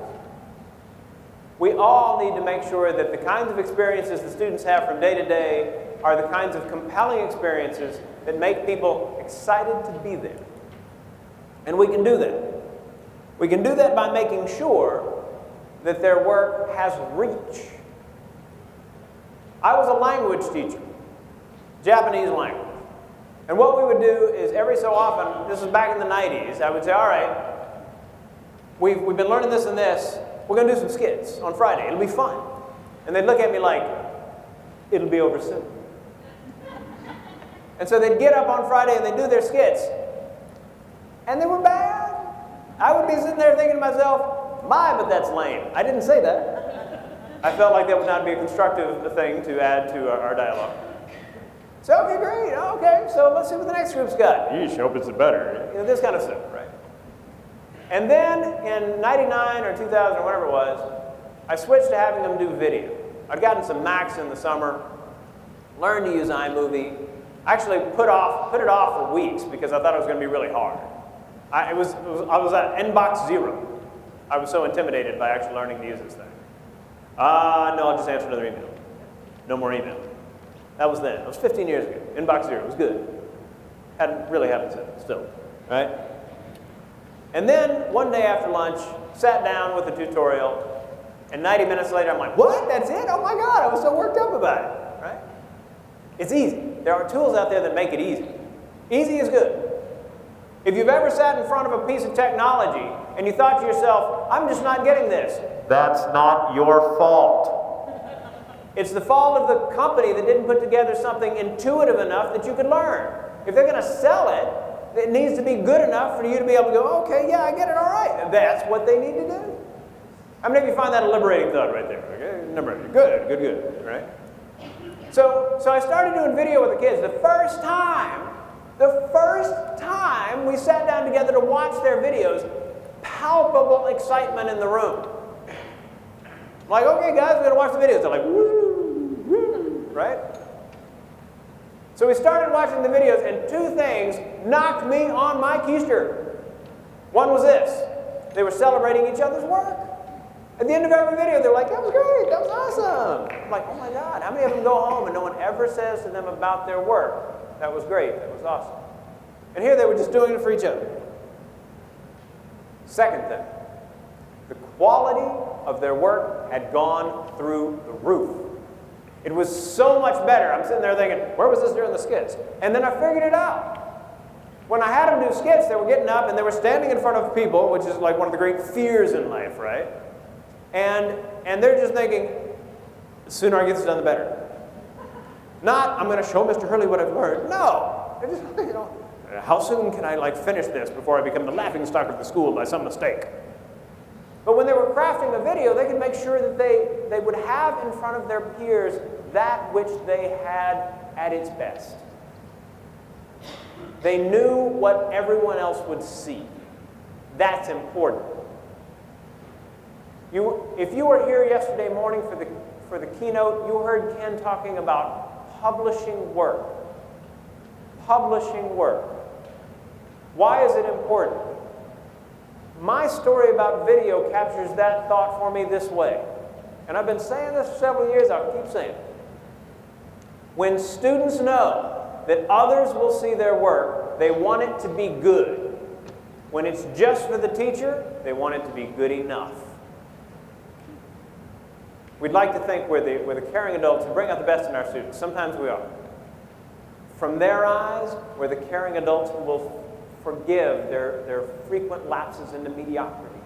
We all need to make sure that the kinds of experiences the students have from day to day are the kinds of compelling experiences that make people excited to be there. And we can do that. We can do that by making sure that their work has reach. I was a language teacher, Japanese language. And what we would do is every so often, this was back in the 90s, I would say, all right, we've been learning this and this, we're going to do some skits on Friday. It'll be fun. And they'd look at me like, it'll be over soon. And so they'd get up on Friday and they'd do their skits. And they were bad. I would be sitting there thinking to myself, my, but that's lame. I didn't say that. I felt like that would not be a constructive thing to add to our dialogue. So, okay, great. Okay, so let's see what the next group's got. Yeesh, hope it's better. This kind of stuff, right? And then in 99 or 2000 or whatever it was, I switched to having them do video. I'd gotten some Macs in the summer, learned to use iMovie. I actually put it off for weeks because I thought it was going to be really hard. I was at inbox 0. I was so intimidated by actually learning to use this thing. No, I'll just answer another email. No more email. That was then. It was 15 years ago. Inbox 0. It was good. Hadn't really happened since, still. Right? And then one day after lunch, sat down with a tutorial, and 90 minutes later, I'm like, what? That's it? Oh my God, I was so worked up about it. Right? It's easy. There are tools out there that make it easy. Easy is good. If you've ever sat in front of a piece of technology and you thought to yourself, I'm just not getting this, that's not your fault. It's the fault of the company that didn't put together something intuitive enough that you could learn. If they're going to sell it, it needs to be good enough for you to be able to go, okay, yeah, I get it, all right. And that's what they need to do. How many of you find that a liberating thought right there? Okay, liberating. Good, right? So I started doing video with the kids. The first time we sat down together to watch their videos, palpable excitement in the room. I'm like, okay, guys, we're going to watch the videos. They're like, woo, woo, right? So we started watching the videos, and 2 things knocked me on my keister. One was this. They were celebrating each other's work. At the end of every video, they were like, that was great, that was awesome. I'm like, oh my God, how many of them go home and no one ever says to them about their work, that was great, that was awesome. And here they were just doing it for each other. Second thing, The quality of their work had gone through the roof. It was so much better. I'm sitting there thinking, where was this during the skits? And then I figured it out. When I had them do skits, they were getting up and they were standing in front of people, which is like one of the great fears in life, right? And they're just thinking, the sooner I get this done, the better. Not, I'm going to show Mr. Hurley what I've learned. No. They're just, you know, how soon can I like finish this before I become the laughingstock of the school by some mistake? But when they were crafting a video, they could make sure that they would have in front of their peers that which they had at its best. They knew what everyone else would see. That's important. If you were here yesterday morning for the keynote, you heard Ken talking about publishing work. Publishing work. Why is it important? My story about video captures that thought for me this way. And I've been saying this for several years, I'll keep saying it. When students know that others will see their work, they want it to be good. When it's just for the teacher, they want it to be good enough. We'd like to think we're the caring adults who bring out the best in our students. Sometimes we are. From their eyes, we're the caring adults who will forgive their frequent lapses into mediocrity.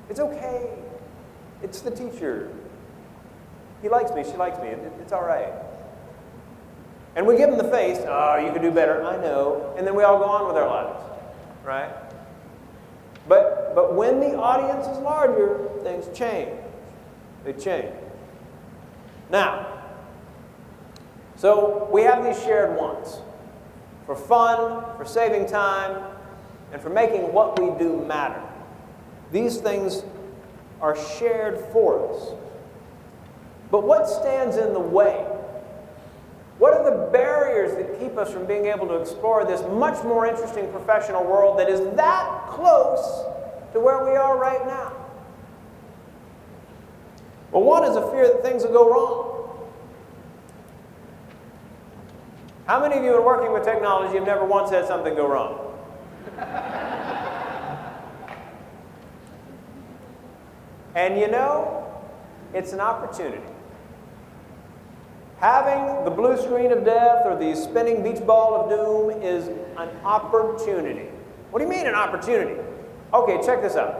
It's okay. It's the teacher. He likes me, she likes me. It's all right. And we give them the face, oh, you could do better, I know. And then we all go on with our lives, right? But when the audience is larger, things change. They change. Now, so we have these shared wants. For fun, for saving time, and for making what we do matter. These things are shared for us. But what stands in the way? What are the barriers that keep us from being able to explore this much more interesting professional world that is that close to where we are right now? Well, one is a fear that things will go wrong. How many of you are working with technology have never once had something go wrong? And you know, it's an opportunity. Having the blue screen of death or the spinning beach ball of doom is an opportunity. What do you mean an opportunity? Okay, check this out.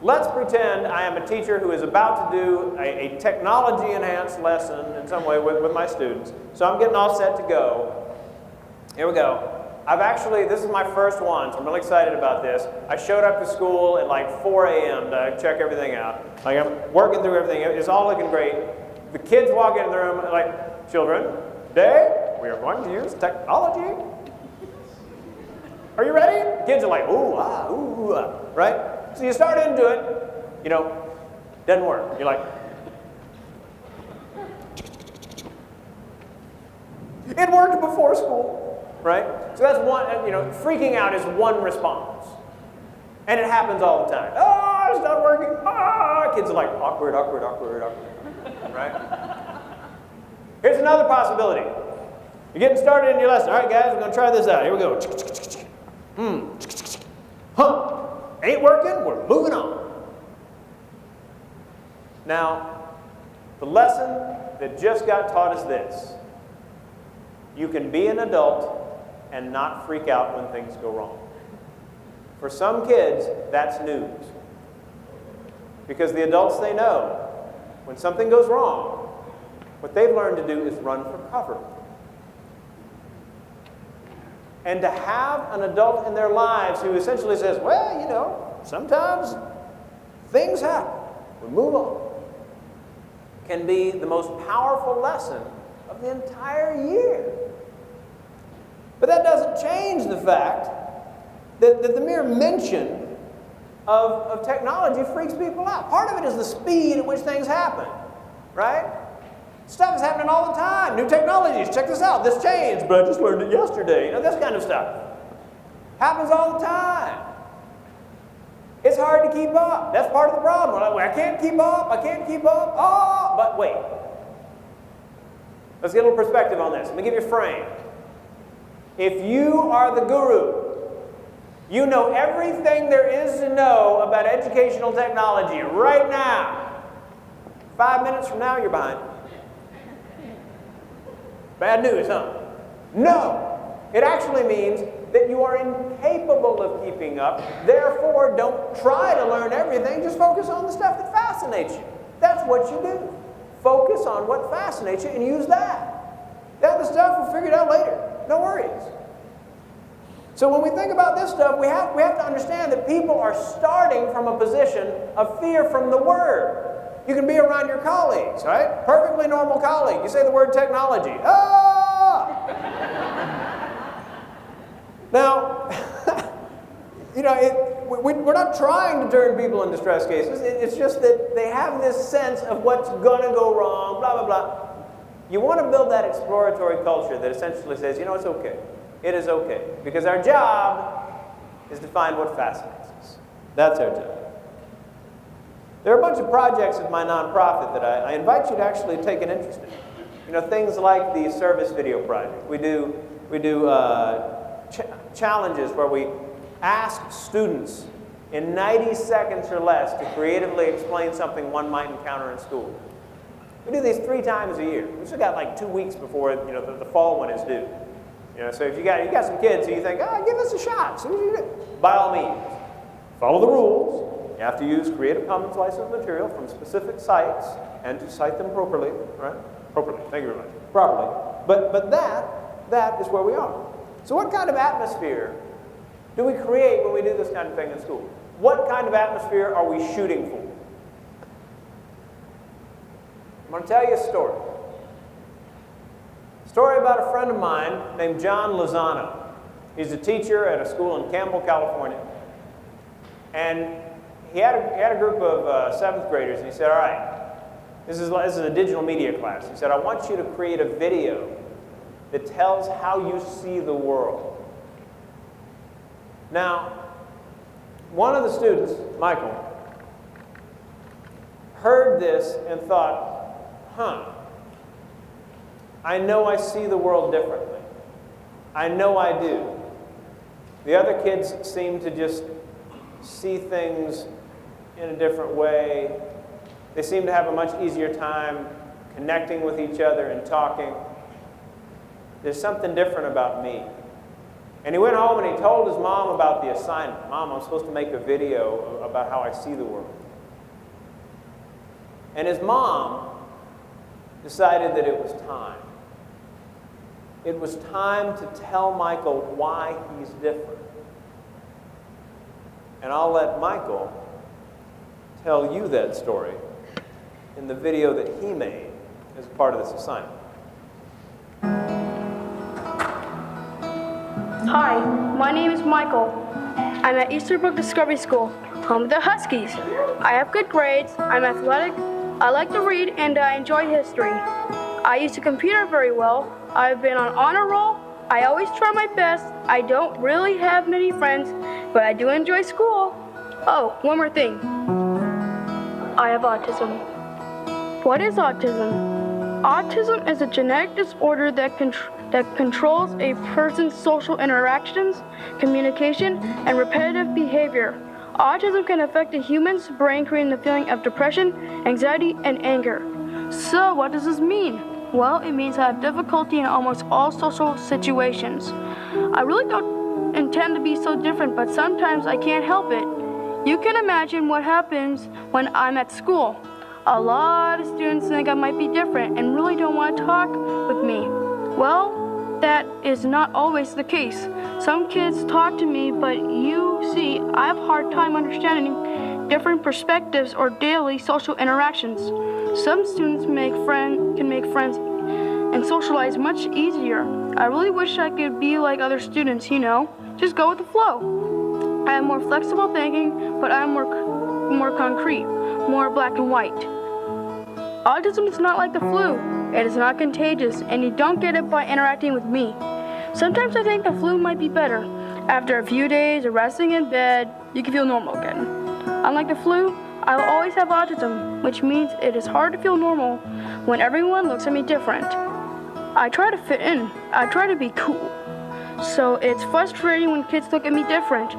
Let's pretend I am a teacher who is about to do a technology-enhanced lesson in some way with my students. So I'm getting all set to go. Here we go. This is my first one, so I'm really excited about this. I showed up to school at like 4 a.m. to check everything out. Like I'm working through everything. It's all looking great. The kids walk into the room like, children, today we are going to use technology. Are you ready? Kids are like, ooh, ah, ooh, ah, right? So you start into it, you know, doesn't work. You're like, it worked before school, right? So that's one, you know, freaking out is one response. And it happens all the time. Oh, it's not working. Ah, kids are like, awkward, awkward, awkward, awkward, right? Here's another possibility. You're getting started in your lesson. All right, guys, we're going to try this out. Here we go. Huh. Ain't working, we're moving on. Now, the lesson that just got taught is this. You can be an adult and not freak out when things go wrong. For some kids, that's news. Because the adults they know, when something goes wrong, what they've learned to do is run for cover. And to have an adult in their lives who essentially says, well, you know, sometimes things happen, we move on, can be the most powerful lesson of the entire year. But that doesn't change the fact that the mere mention of technology freaks people out. Part of it is the speed at which things happen, right? Stuff is happening all the time. New technologies, check this out, this changed, but I just learned it yesterday. You know, this kind of stuff. Happens all the time. It's hard to keep up. That's part of the problem. We're like, I can't keep up, I can't keep up. Oh, but wait. Let's get a little perspective on this. Let me give you a frame. If you are the guru, You know everything there is to know about educational technology right now. 5 minutes from now, you're behind. Bad news, huh? No. It actually means that you are incapable of keeping up. Therefore, don't try to learn everything. Just focus on the stuff that fascinates you. That's what you do. Focus on what fascinates you and use that. The other stuff we'll figure it out later. No worries. So when we think about this stuff, we have to understand that people are starting from a position of fear from the word. You can be around your colleagues, right? Perfectly normal colleague. You say the word technology. Ah! Now, we're not trying to turn people into stress cases. It's just that they have this sense of what's going to go wrong, blah, blah, blah. You want to build that exploratory culture that essentially says, it's okay. It is okay. Because our job is to find what fascinates us. That's our job. There are a bunch of projects at my nonprofit that I invite you to actually take an interest in. Things like the service video project. We do challenges where we ask students in 90 seconds or less to creatively explain something one might encounter in school. We do these 3 times a year. We've still got like 2 weeks before the fall one is due. So if you got some kids who you think, give us a shot, see what you do. By all means, follow the rules. You have to use Creative Commons licensed material from specific sites and to cite them properly, right? Properly, thank you very much. Properly. But that is where we are. So what kind of atmosphere do we create when we do this kind of thing in school? What kind of atmosphere are we shooting for? I'm going to tell you a story. A story about a friend of mine named John Lozano. He's a teacher at a school in Campbell, California. And he had a group of 7th graders, and he said, all right, this is a digital media class. He said, I want you to create a video that tells how you see the world. Now, one of the students, Michael, heard this and thought, I know I see the world differently. I know I do. The other kids seem to just see things in a different way. They seem to have a much easier time connecting with each other and talking. There's something different about me. And he went home and he told his mom about the assignment. Mom, I'm supposed to make a video about how I see the world. And his mom decided that it was time. It was time to tell Michael why he's different. And I'll let Michael tell you that story in the video that he made as part of this assignment. Hi, my name is Michael. I'm at Easterbrook Discovery School, home of the Huskies. I have good grades, I'm athletic, I like to read, and I enjoy history. I use the computer very well. I've been on honor roll. I always try my best. I don't really have many friends, but I do enjoy school. Oh, one more thing. I have autism. What is autism? Autism is a genetic disorder that controls a person's social interactions, communication, and repetitive behavior. Autism can affect a human's brain, creating the feeling of depression, anxiety, and anger. So, what does this mean? Well, it means I have difficulty in almost all social situations. I really don't intend to be so different, but sometimes I can't help it. You can imagine what happens when I'm at school. A lot of students think I might be different and really don't want to talk with me. Well, that is not always the case. Some kids talk to me, but you see, I have a hard time understanding different perspectives or daily social interactions. Some students can make friends and socialize much easier. I really wish I could be like other students, just go with the flow. I have more flexible thinking, but I'm more concrete, more black and white. Autism is not like the flu. It is not contagious, and you don't get it by interacting with me. Sometimes I think the flu might be better. After a few days of resting in bed, you can feel normal again. Unlike the flu, I will always have autism, which means it is hard to feel normal when everyone looks at me different. I try to fit in. I try to be cool. so it's frustrating when kids look at me different.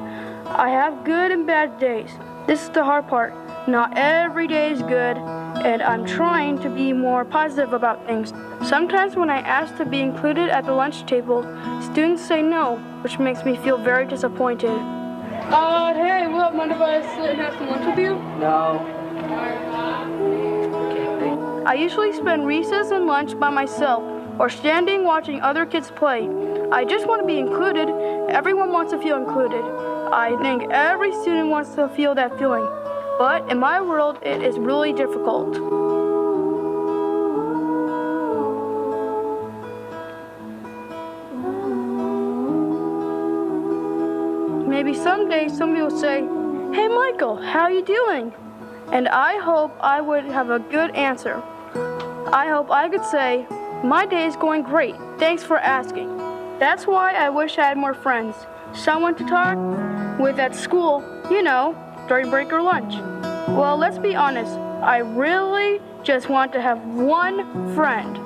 I have good and bad days. This is the hard part. Not every day is good, and I'm trying to be more positive about things. Sometimes when I ask to be included at the lunch table, students say no, which makes me feel very disappointed. Hey, what, mind if I sit and have some lunch with you? No. I usually spend recess and lunch by myself or standing watching other kids play. I just want to be included. Everyone wants to feel included. I think every student wants to feel that feeling. But in my world, it is really difficult. Maybe someday somebody will say, "Hey Michael, how are you doing?" And I hope I would have a good answer. I hope I could say, "My day is going great, thanks for asking." That's why I wish I had more friends. Someone to talk with at school, during break or lunch. Well, let's be honest, I really just want to have one friend.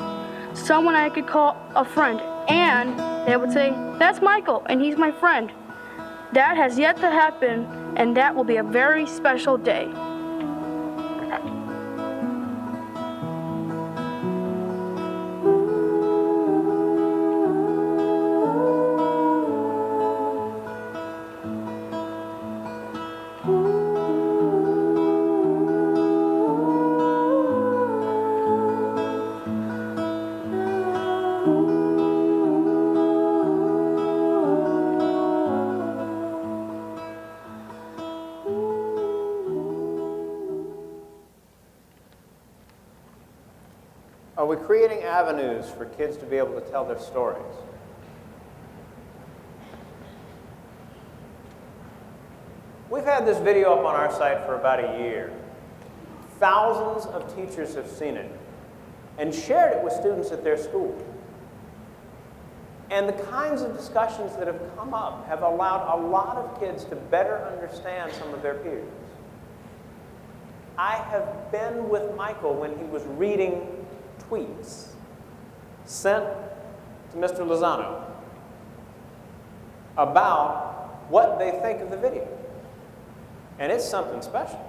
Someone I could call a friend, and they would say, "That's Michael, and he's my friend." That has yet to happen, and that will be a very special day. Are we creating avenues for kids to be able to tell their stories? We've had this video up on our site for about a year. Thousands of teachers have seen it and shared it with students at their school. And the kinds of discussions that have come up have allowed a lot of kids to better understand some of their peers. I have been with Michael when he was reading tweets sent to Mr. Lozano about what they think of the video. And it's something special.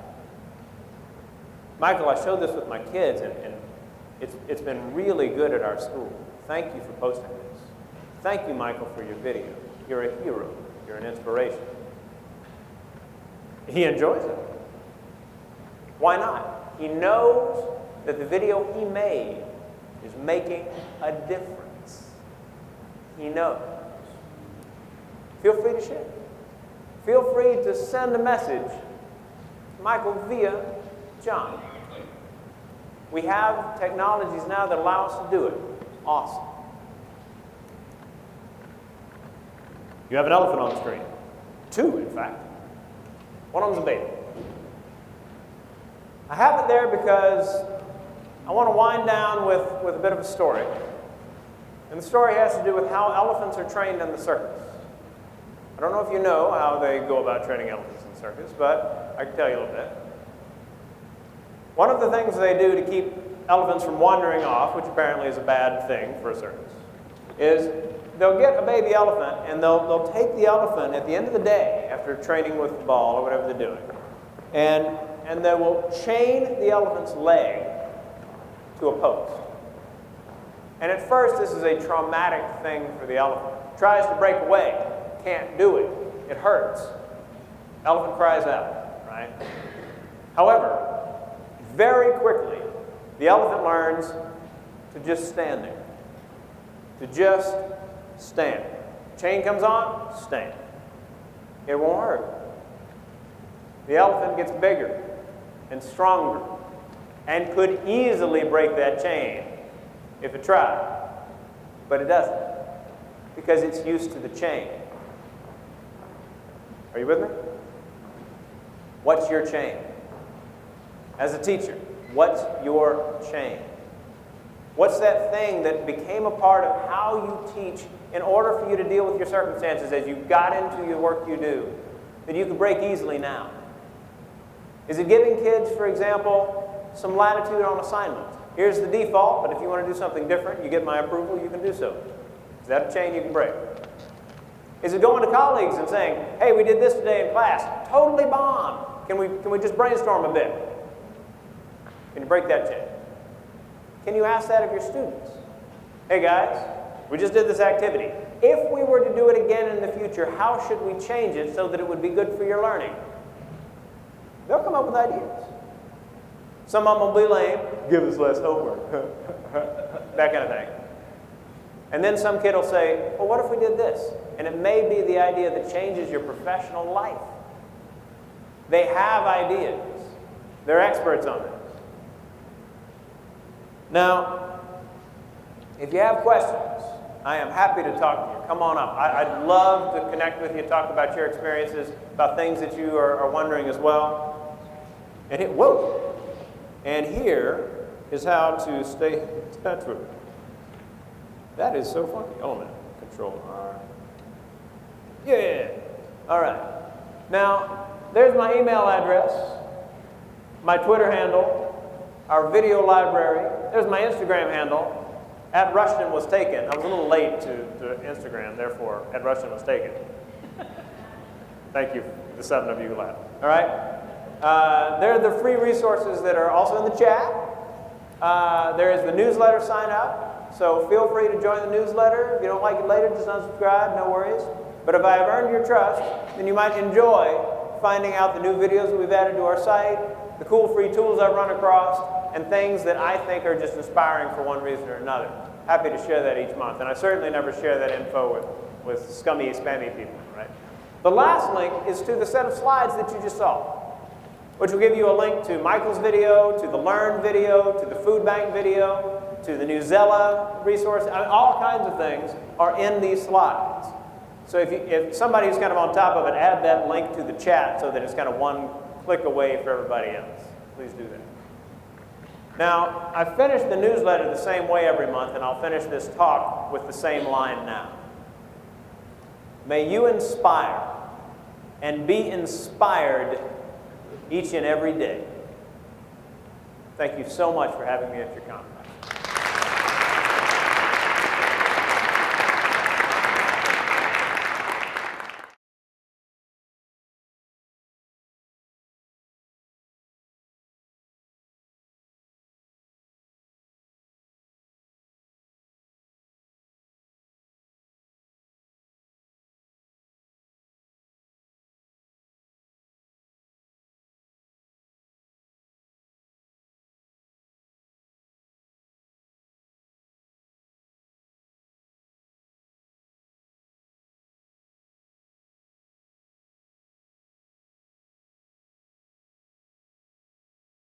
Michael, I showed this with my kids, and it's been really good at our school. Thank you for posting this. Thank you, Michael, for your video. You're a hero. You're an inspiration. He enjoys it. Why not? He knows that the video he made is making a difference. He knows. Feel free to share. Feel free to send a message to Michael via John. We have technologies now that allow us to do it. Awesome. You have an elephant on the screen. Two, in fact. One of them's a baby. I have it there because I want to wind down with a bit of a story. And the story has to do with how elephants are trained in the circus. I don't know if you know how they go about training elephants in the circus, but I can tell you a little bit. One of the things they do to keep elephants from wandering off, which apparently is a bad thing for a circus, is they'll get a baby elephant and they'll take the elephant at the end of the day after training with the ball or whatever they're doing, and they will chain the elephant's leg to a post. And at first, this is a traumatic thing for the elephant. It tries to break away, can't do it. It hurts. Elephant cries out, right? However, very quickly, the elephant learns to just stand there. To just stand. Chain comes on, stand. It won't hurt. The elephant gets bigger and stronger and could easily break that chain if it tried. But it doesn't, because it's used to the chain. Are you with me? What's your chain? As a teacher, what's your chain? What's that thing that became a part of how you teach in order for you to deal with your circumstances as you got into your work you do, that you can break easily now? Is it giving kids, for example, some latitude on assignments? Here's the default, but if you want to do something different, you get my approval, you can do so. Is that a chain you can break? Is it going to colleagues and saying, hey, we did this today in class, totally bomb. Can we just brainstorm a bit? Can you break that chain? Can you ask that of your students? Hey guys, we just did this activity. If we were to do it again in the future, how should we change it so that it would be good for your learning? They'll come up with ideas. Some of them will be lame, give us less homework, that kind of thing. And then some kid will say, well, what if we did this? And it may be the idea that changes your professional life. They have ideas. They're experts on this. Now, if you have questions, I am happy to talk to you. Come on up. I'd love to connect with you, talk about your experiences, about things that you are wondering as well. And whoa! And here is how to stay in touch with me. That is so funny. Oh, man. Control R. Yeah. All right. Now, there's my email address, my Twitter handle, our video library. There's my Instagram handle. @Rushton was taken. I was a little late to Instagram, therefore, @Rushton was taken. Thank you, the 7 of you who laughed. All right? There are the free resources that are also in the chat. There is the newsletter sign up, so feel free to join the newsletter. If you don't like it later, just unsubscribe, no worries. But if I have earned your trust, then you might enjoy finding out the new videos that we've added to our site, the cool free tools I've run across, and things that I think are just inspiring for one reason or another. Happy to share that each month, and I certainly never share that info with scummy, spammy people, right? The last link is to the set of slides that you just saw, which will give you a link to Michael's video, to the Learn video, to the Food Bank video, to the Newsella resource. I mean, all kinds of things are in these slides. So if somebody who's kind of on top of it, add that link to the chat so that it's kind of one click away for everybody else. Please do that. Now, I finish the newsletter the same way every month, and I'll finish this talk with the same line now. May you inspire and be inspired each and every day. Thank you so much for having me at your conference.